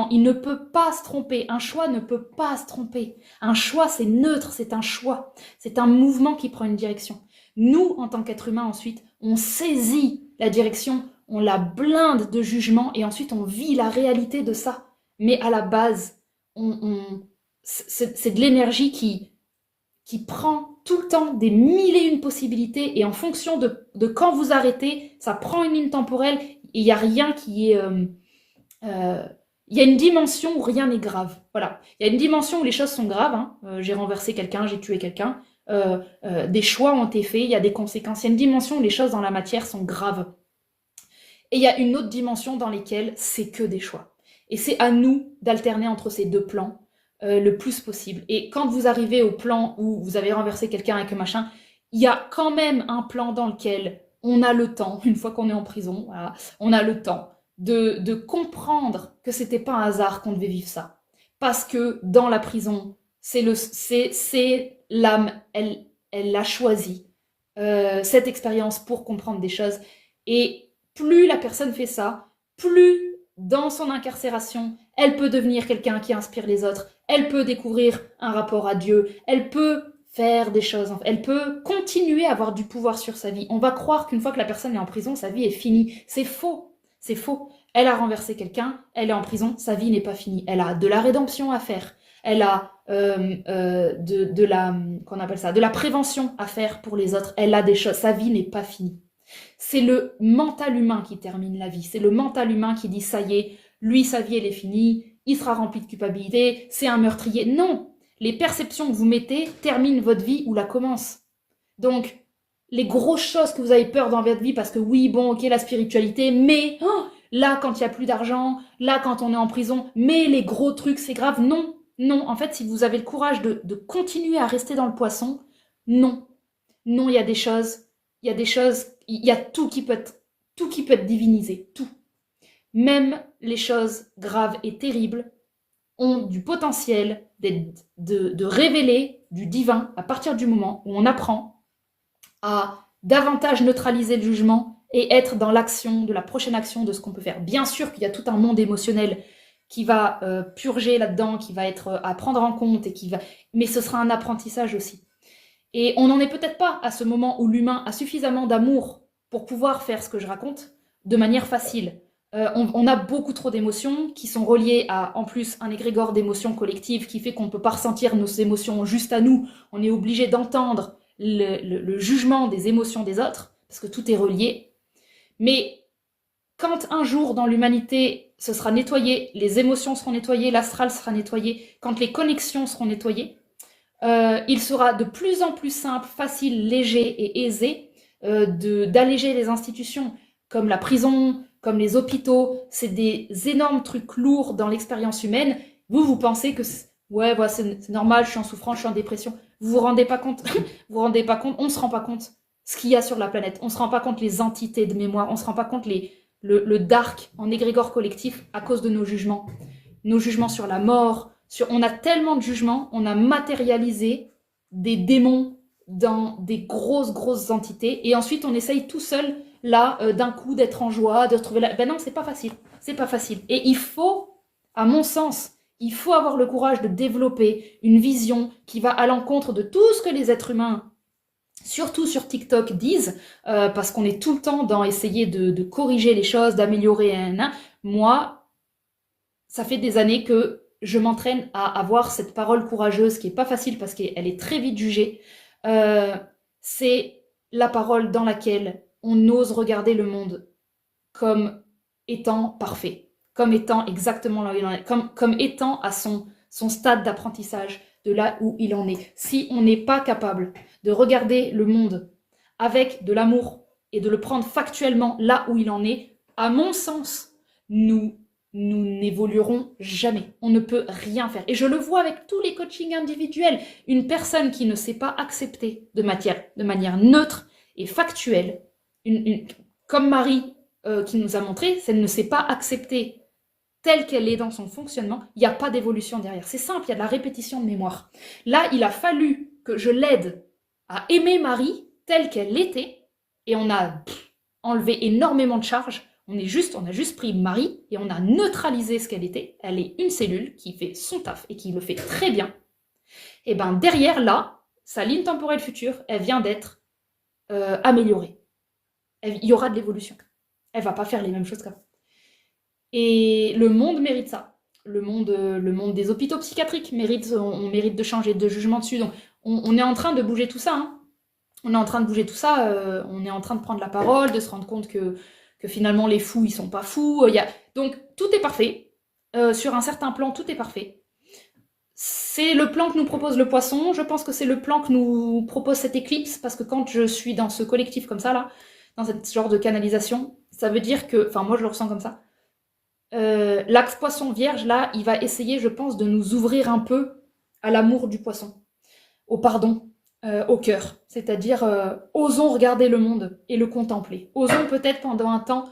il ne peut pas se tromper, un choix ne peut pas se tromper. Un choix c'est neutre, c'est un choix, c'est un mouvement qui prend une direction. Nous, en tant qu'être humain, ensuite, on saisit la direction, on la blinde de jugement et ensuite on vit la réalité de ça. Mais à la base, c'est de l'énergie qui prend tout le temps des mille et une possibilités et en fonction de quand vous arrêtez, ça prend une ligne temporelle et il n'y a rien qui est... il y a une dimension où rien n'est grave. Voilà. Il y a une dimension où les choses sont graves. Hein. J'ai renversé quelqu'un, j'ai tué quelqu'un. Des choix ont été faits, il y a des conséquences. Il y a une dimension où les choses dans la matière sont graves. Et il y a une autre dimension dans laquelle c'est que des choix. Et c'est à nous d'alterner entre ces deux plans le plus possible. Et quand vous arrivez au plan où vous avez renversé quelqu'un avec un machin, il y a quand même un plan dans lequel on a le temps, une fois qu'on est en prison, voilà, on a le temps de comprendre que c'était pas un hasard qu'on devait vivre ça. Parce que dans la prison, c'est l'âme, elle a choisi cette expérience pour comprendre des choses. Et plus la personne fait ça, plus dans son incarcération, elle peut devenir quelqu'un qui inspire les autres, elle peut découvrir un rapport à Dieu, elle peut faire des choses, elle peut continuer à avoir du pouvoir sur sa vie. On va croire qu'une fois que la personne est en prison, sa vie est finie. C'est faux. C'est faux. Elle a renversé quelqu'un, elle est en prison, sa vie n'est pas finie. Elle a de la rédemption à faire. Elle a qu'on appelle ça, de la prévention à faire pour les autres. Elle a des choses. Sa vie n'est pas finie. C'est le mental humain qui termine la vie. C'est le mental humain qui dit ça y est, lui sa vie elle est finie, il sera rempli de culpabilité, c'est un meurtrier. Non, les perceptions que vous mettez terminent votre vie ou la commencent. Donc les grosses choses que vous avez peur dans votre vie parce que oui bon ok la spiritualité, mais là quand il y a plus d'argent, là quand on est en prison, mais les gros trucs c'est grave. Non, non. En fait si vous avez le courage de continuer à rester dans le poisson, non, non il y a des choses. Il y a des choses, il y a tout qui peut être divinisé, tout. Même les choses graves et terribles ont du potentiel de révéler du divin à partir du moment où on apprend à davantage neutraliser le jugement et être dans l'action, de la prochaine action de ce qu'on peut faire. Bien sûr qu'il y a tout un monde émotionnel qui va purger là-dedans, qui va être à prendre en compte, mais ce sera un apprentissage aussi. Et on n'en est peut-être pas à ce moment où l'humain a suffisamment d'amour pour pouvoir faire ce que je raconte de manière facile. On a beaucoup trop d'émotions qui sont reliées à, en plus, un égrégore d'émotions collectives qui fait qu'on ne peut pas ressentir nos émotions juste à nous. On est obligé d'entendre le jugement des émotions des autres, parce que tout est relié. Mais quand un jour dans l'humanité ce sera nettoyé, les émotions seront nettoyées, l'astral sera nettoyé, quand les connexions seront nettoyées, il sera de plus en plus simple, facile, léger et aisé d'alléger les institutions comme la prison, comme les hôpitaux. C'est des énormes trucs lourds dans l'expérience humaine. Vous pensez que ouais, c'est normal, je suis en souffrance, je suis en dépression. Vous vous rendez pas compte vous vous rendez pas compte, on se rend pas compte ce qu'il y a sur la planète. On se rend pas compte les entités de mémoire, on se rend pas compte le dark en égrégore collectif à cause de nos jugements. Nos jugements sur la mort, on a tellement de jugements, on a matérialisé des démons dans des grosses entités, et ensuite on essaye tout seul, là, d'un coup, d'être en joie, de retrouver la... Ben non, c'est pas facile, c'est pas facile. Et il faut, à mon sens, il faut avoir le courage de développer une vision qui va à l'encontre de tout ce que les êtres humains, surtout sur TikTok, disent, parce qu'on est tout le temps dans essayer de corriger les choses, d'améliorer un... Moi, ça fait des années que je m'entraîne à avoir cette parole courageuse qui est pas facile parce qu'elle est très vite jugée. C'est la parole dans laquelle on ose regarder le monde comme étant parfait, comme étant exactement là où il en est, comme étant à son stade d'apprentissage, de là où il en est. Si on n'est pas capable de regarder le monde avec de l'amour et de le prendre factuellement là où il en est, à mon sens, nous n'évoluerons jamais. On ne peut rien faire. Et je le vois avec tous les coachings individuels. Une personne qui ne sait pas accepter de manière neutre et factuelle, comme Marie qui nous a montré, si elle ne sait pas accepter telle qu'elle est dans son fonctionnement, il n'y a pas d'évolution derrière. C'est simple, il y a de la répétition de mémoire. Là, il a fallu que je l'aide à aimer Marie telle qu'elle était, et on a enlevé énormément de charges. On a juste pris Marie et on a neutralisé ce qu'elle était. Elle est une cellule qui fait son taf et qui le fait très bien. Et bien derrière là, sa ligne temporelle future, elle vient d'être améliorée. Il y aura de l'évolution. Elle va pas faire les mêmes choses qu'avant. Et le monde mérite ça. Le monde des hôpitaux psychiatriques on mérite de changer de jugement dessus. Donc on est en train de bouger tout ça. Hein. On est en train de bouger tout ça. On est en train de prendre la parole, de se rendre compte que finalement les fous, ils sont pas fous. Donc tout est parfait. Sur un certain plan, tout est parfait. C'est le plan que nous propose le poisson. Je pense que c'est le plan que nous propose cette éclipse, parce que quand je suis dans ce collectif comme ça, là, dans ce genre de canalisation, ça veut dire que, enfin moi je le ressens comme ça, l'axe poisson vierge, là, il va essayer, je pense, de nous ouvrir un peu à l'amour du poisson, au pardon, au cœur. C'est-à-dire, osons regarder le monde et le contempler. Osons peut-être pendant un temps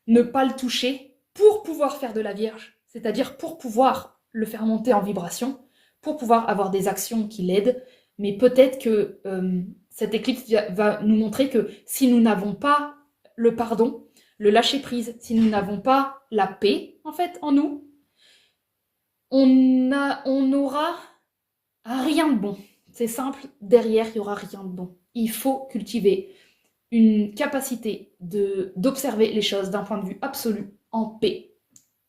ne pas le toucher pour pouvoir faire de la vierge. C'est-à-dire pour pouvoir le faire monter en vibration, pour pouvoir avoir des actions qui l'aident. Mais peut-être que cette éclipse va nous montrer que si nous n'avons pas le pardon, le lâcher-prise, si nous n'avons pas la paix, en fait, en nous, on n'aura rien de bon. C'est simple, derrière, il n'y aura rien de bon. Il faut cultiver une capacité d'observer les choses d'un point de vue absolu, en paix.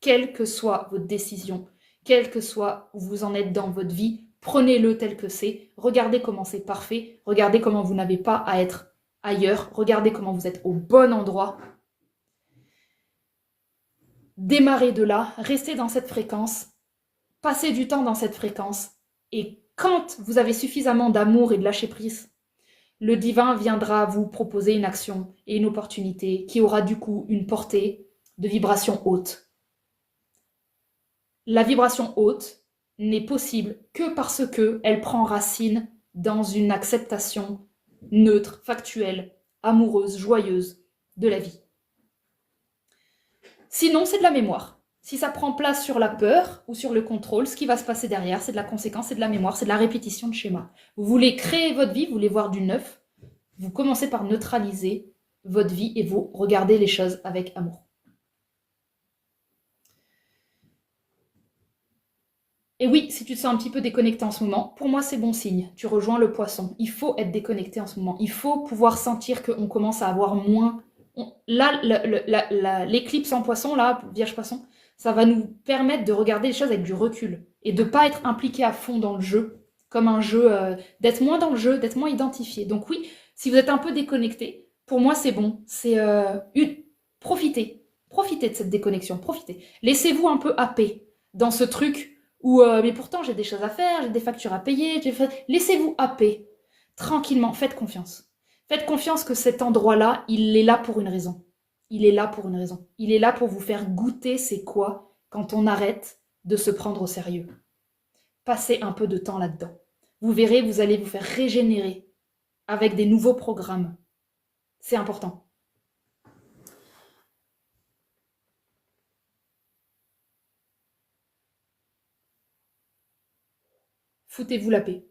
Quelle que soit votre décision, quel que soit où vous en êtes dans votre vie, prenez-le tel que c'est, regardez comment c'est parfait, regardez comment vous n'avez pas à être ailleurs, regardez comment vous êtes au bon endroit. Démarrez de là, restez dans cette fréquence, passez du temps dans cette fréquence, et quand vous avez suffisamment d'amour et de lâcher prise, le divin viendra vous proposer une action et une opportunité qui aura du coup une portée de vibration haute. La vibration haute n'est possible que parce qu'elle prend racine dans une acceptation neutre, factuelle, amoureuse, joyeuse de la vie. Sinon, c'est de la mémoire. Si ça prend place sur la peur ou sur le contrôle, ce qui va se passer derrière, c'est de la conséquence, c'est de la mémoire, c'est de la répétition de schémas. Vous voulez créer votre vie, vous voulez voir du neuf, vous commencez par neutraliser votre vie et vous regardez les choses avec amour. Et oui, si tu te sens un petit peu déconnecté en ce moment, pour moi c'est bon signe, tu rejoins le poisson. Il faut être déconnecté en ce moment, il faut pouvoir sentir qu'on commence à avoir moins Là, l'éclipse en poisson, là, Vierge poisson, ça va nous permettre de regarder les choses avec du recul et de pas être impliqué à fond dans le jeu, comme un jeu, d'être moins dans le jeu, d'être moins identifié. Donc oui, si vous êtes un peu déconnecté, pour moi c'est bon, profitez, profitez de cette déconnexion, profitez. Laissez-vous un peu happer dans ce truc où, mais pourtant j'ai des choses à faire, j'ai des factures à payer, laissez-vous happer tranquillement, faites confiance. Faites confiance que cet endroit-là, il est là pour une raison. Il est là pour une raison. Il est là pour vous faire goûter c'est quoi quand on arrête de se prendre au sérieux. Passez un peu de temps là-dedans. Vous verrez, vous allez vous faire régénérer avec des nouveaux programmes. C'est important. Foutez-vous la paix.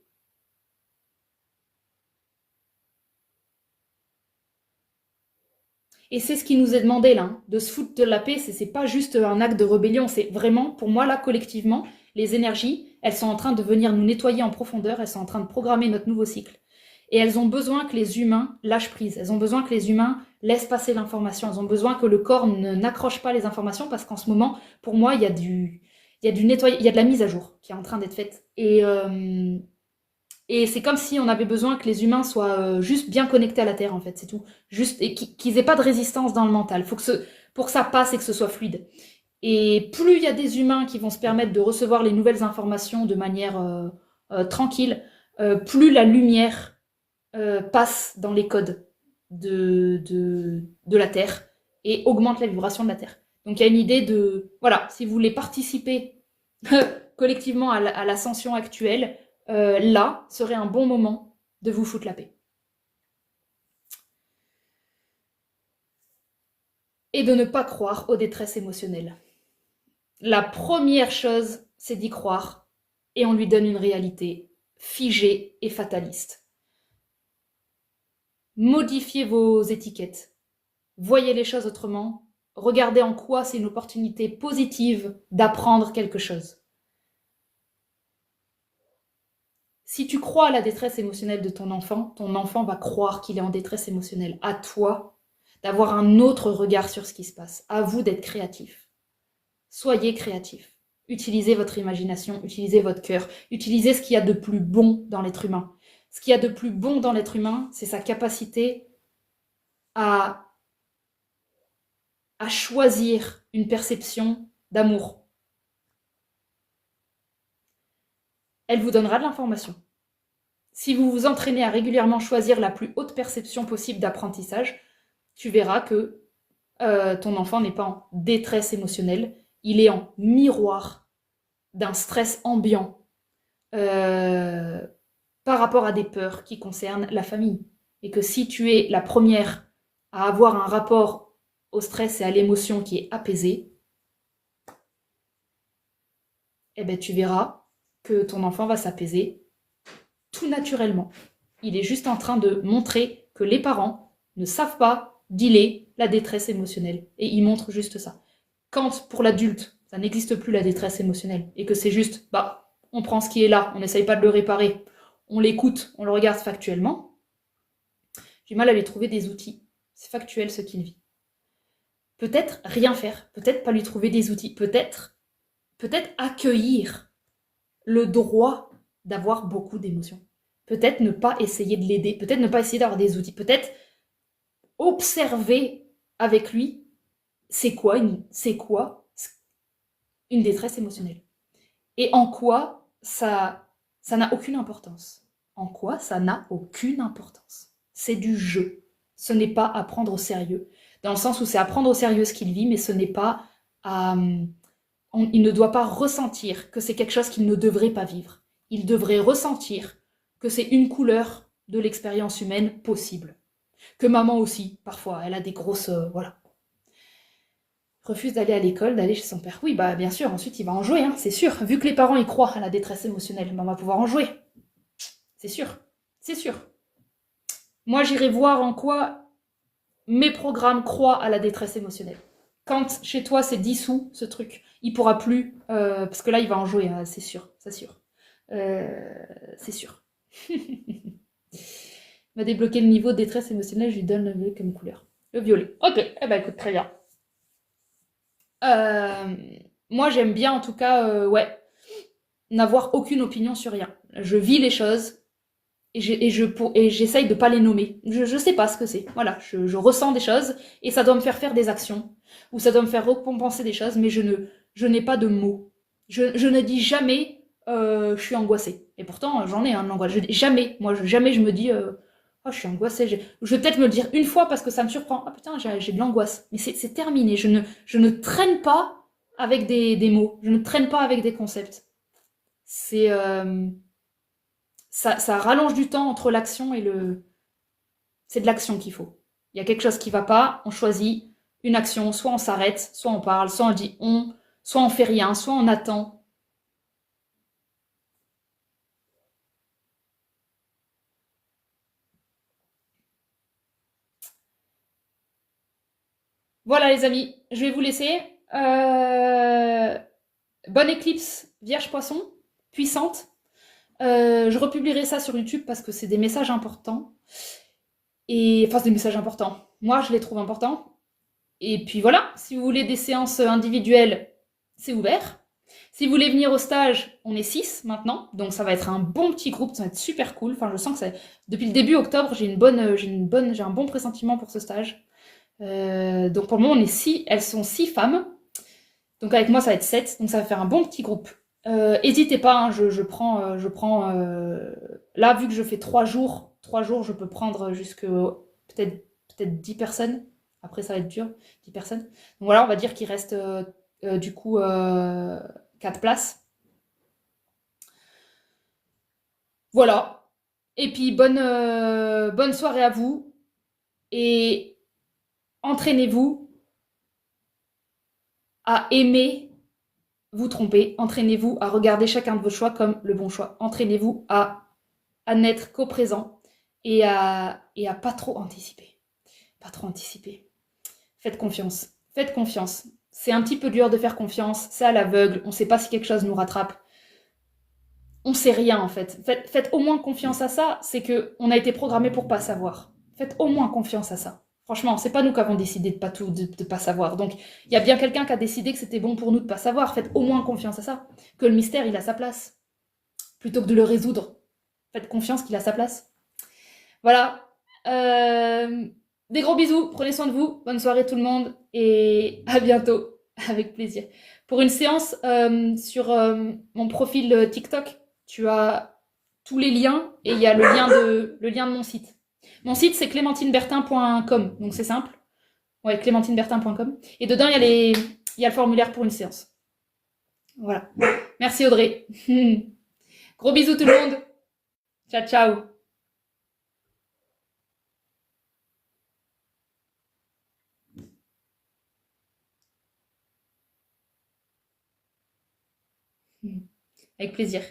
Et c'est ce qui nous est demandé là, hein, de se foutre de la paix, c'est pas juste un acte de rébellion, c'est vraiment, pour moi là, collectivement, les énergies, elles sont en train de venir nous nettoyer en profondeur, elles sont en train de programmer notre nouveau cycle. Et elles ont besoin que les humains lâchent prise, elles ont besoin que les humains laissent passer l'information, elles ont besoin que le corps n'accroche pas les informations, parce qu'en ce moment, pour moi, il y a du nettoyage, il y a de la mise à jour qui est en train d'être faite. Et c'est comme si on avait besoin que les humains soient juste bien connectés à la Terre, en fait, c'est tout. Juste, et qu'ils aient pas de résistance dans le mental. Pour que ça passe et que ce soit fluide. Et plus il y a des humains qui vont se permettre de recevoir les nouvelles informations de manière tranquille, plus la lumière passe dans les codes de la Terre et augmente la vibration de la Terre. Donc il y a une idée de... Voilà, si vous voulez participer collectivement à l'ascension actuelle, là serait un bon moment de vous foutre la paix. Et de ne pas croire aux détresses émotionnelles. La première chose, c'est d'y croire, et on lui donne une réalité figée et fataliste. Modifiez vos étiquettes. Voyez les choses autrement. Regardez en quoi c'est une opportunité positive d'apprendre quelque chose. Si tu crois à la détresse émotionnelle de ton enfant va croire qu'il est en détresse émotionnelle. À toi d'avoir un autre regard sur ce qui se passe. À vous d'être créatif. Soyez créatif. Utilisez votre imagination, utilisez votre cœur, utilisez ce qu'il y a de plus bon dans l'être humain. Ce qu'il y a de plus bon dans l'être humain, c'est sa capacité à choisir une perception d'amour. Elle vous donnera de l'information. Si vous vous entraînez à régulièrement choisir la plus haute perception possible d'apprentissage, tu verras que ton enfant n'est pas en détresse émotionnelle, il est en miroir d'un stress ambiant par rapport à des peurs qui concernent la famille. Et que si tu es la première à avoir un rapport au stress et à l'émotion qui est apaisé, eh ben tu verras que ton enfant va s'apaiser tout naturellement. Il est juste en train de montrer que les parents ne savent pas dealer la détresse émotionnelle. Et il montre juste ça. Quand, pour l'adulte, ça n'existe plus la détresse émotionnelle, et que c'est juste, bah, on prend ce qui est là, on n'essaye pas de le réparer, on l'écoute, on le regarde factuellement, j'ai mal à lui trouver des outils. C'est factuel ce qu'il vit. Peut-être rien faire, peut-être pas lui trouver des outils, peut-être accueillir le droit d'avoir beaucoup d'émotions. Peut-être ne pas essayer de l'aider, peut-être ne pas essayer d'avoir des outils, peut-être observer avec lui c'est quoi une détresse émotionnelle. Et en quoi ça n'a aucune importance. En quoi ça n'a aucune importance. C'est du jeu. Ce n'est pas à prendre au sérieux. Dans le sens où c'est à prendre au sérieux ce qu'il vit, mais ce n'est pas il ne doit pas ressentir que c'est quelque chose qu'il ne devrait pas vivre. Il devrait ressentir que c'est une couleur de l'expérience humaine possible. Que maman aussi, parfois, elle a des grosses... voilà. Refuse d'aller à l'école, d'aller chez son père. Oui, bah bien sûr, ensuite il va en jouer, hein, c'est sûr. Vu que les parents y croient à la détresse émotionnelle, bah, on va pouvoir en jouer. C'est sûr, c'est sûr. Moi, j'irai voir en quoi mes programmes croient à la détresse émotionnelle. Quand chez toi c'est dissous, ce truc, il pourra plus, parce que là il va en jouer, hein, c'est sûr, c'est sûr. C'est sûr. Il va débloquer le niveau de détresse émotionnelle, je lui donne le bleu comme couleur. Le violet. Ok, eh ben écoute, très bien. Euh, Moi, j'aime bien en tout cas, ouais, n'avoir aucune opinion sur rien. Je vis les choses et j'essaye de pas les nommer. Je sais pas ce que c'est. Voilà, je ressens des choses et ça doit me faire des actions ou ça doit me faire récompenser des choses, mais je n'ai pas de mots. Je ne dis jamais je suis angoissée. Et pourtant, j'en ai un angoisse. Jamais, jamais je me dis oh, je suis angoissée. Je vais peut-être me le dire une fois parce que ça me surprend. Ah putain, j'ai de l'angoisse. Mais c'est terminé. Je ne traîne pas avec des mots. Je ne traîne pas avec des concepts. C'est ça rallonge du temps entre l'action et le. C'est de l'action qu'il faut. Il y a quelque chose qui va pas, on choisit une action, soit on s'arrête, soit on parle, soit on dit on, soit on fait rien, soit on attend. Voilà les amis, je vais vous laisser. Bonne éclipse Vierge Poisson, puissante. Je republierai ça sur YouTube parce que c'est des messages importants. Et enfin, c'est des messages importants. Moi, je les trouve importants. Et puis voilà, si vous voulez des séances individuelles, c'est ouvert. Si vous voulez venir au stage, on est 6 maintenant, donc ça va être un bon petit groupe, ça va être super cool. Enfin, je sens que depuis le début octobre, j'ai un bon pressentiment pour ce stage. Donc pour le moment, on est 6, elles sont 6 femmes. Donc avec moi, ça va être 7, donc ça va faire un bon petit groupe. Hésitez pas, hein, là, vu que je fais 3 jours, je peux prendre jusque peut-être 10 personnes. Après, ça va être dur, 10 personnes. Donc voilà, on va dire qu'il reste du coup 4 places. Voilà. Et puis bonne soirée à vous et entraînez-vous à aimer vous tromper. Entraînez-vous à regarder chacun de vos choix comme le bon choix. Entraînez-vous à n'être qu'au présent et à pas trop anticiper. Pas trop anticiper. Faites confiance. Faites confiance. C'est un petit peu dur de faire confiance. C'est à l'aveugle. On ne sait pas si quelque chose nous rattrape. On sait rien en fait. Faites au moins confiance à ça. C'est que on a été programmé pour pas savoir. Faites au moins confiance à ça. Franchement, c'est pas nous qui avons décidé de pas tout, de pas savoir. Donc, il y a bien quelqu'un qui a décidé que c'était bon pour nous de pas savoir. Faites au moins confiance à ça. Que le mystère, il a sa place. Plutôt que de le résoudre. Faites confiance qu'il a sa place. Voilà. Des gros bisous. Prenez soin de vous. Bonne soirée tout le monde. Et à bientôt. Avec plaisir. Pour une séance sur mon profil TikTok, tu as tous les liens et il y a le lien de mon site. Mon site, c'est clémentinebertin.com. Donc c'est simple. Ouais, clémentinebertin.com. Et dedans, il y a le formulaire pour une séance. Voilà. Merci Audrey. Gros bisous tout le monde. Ciao, ciao. Avec plaisir.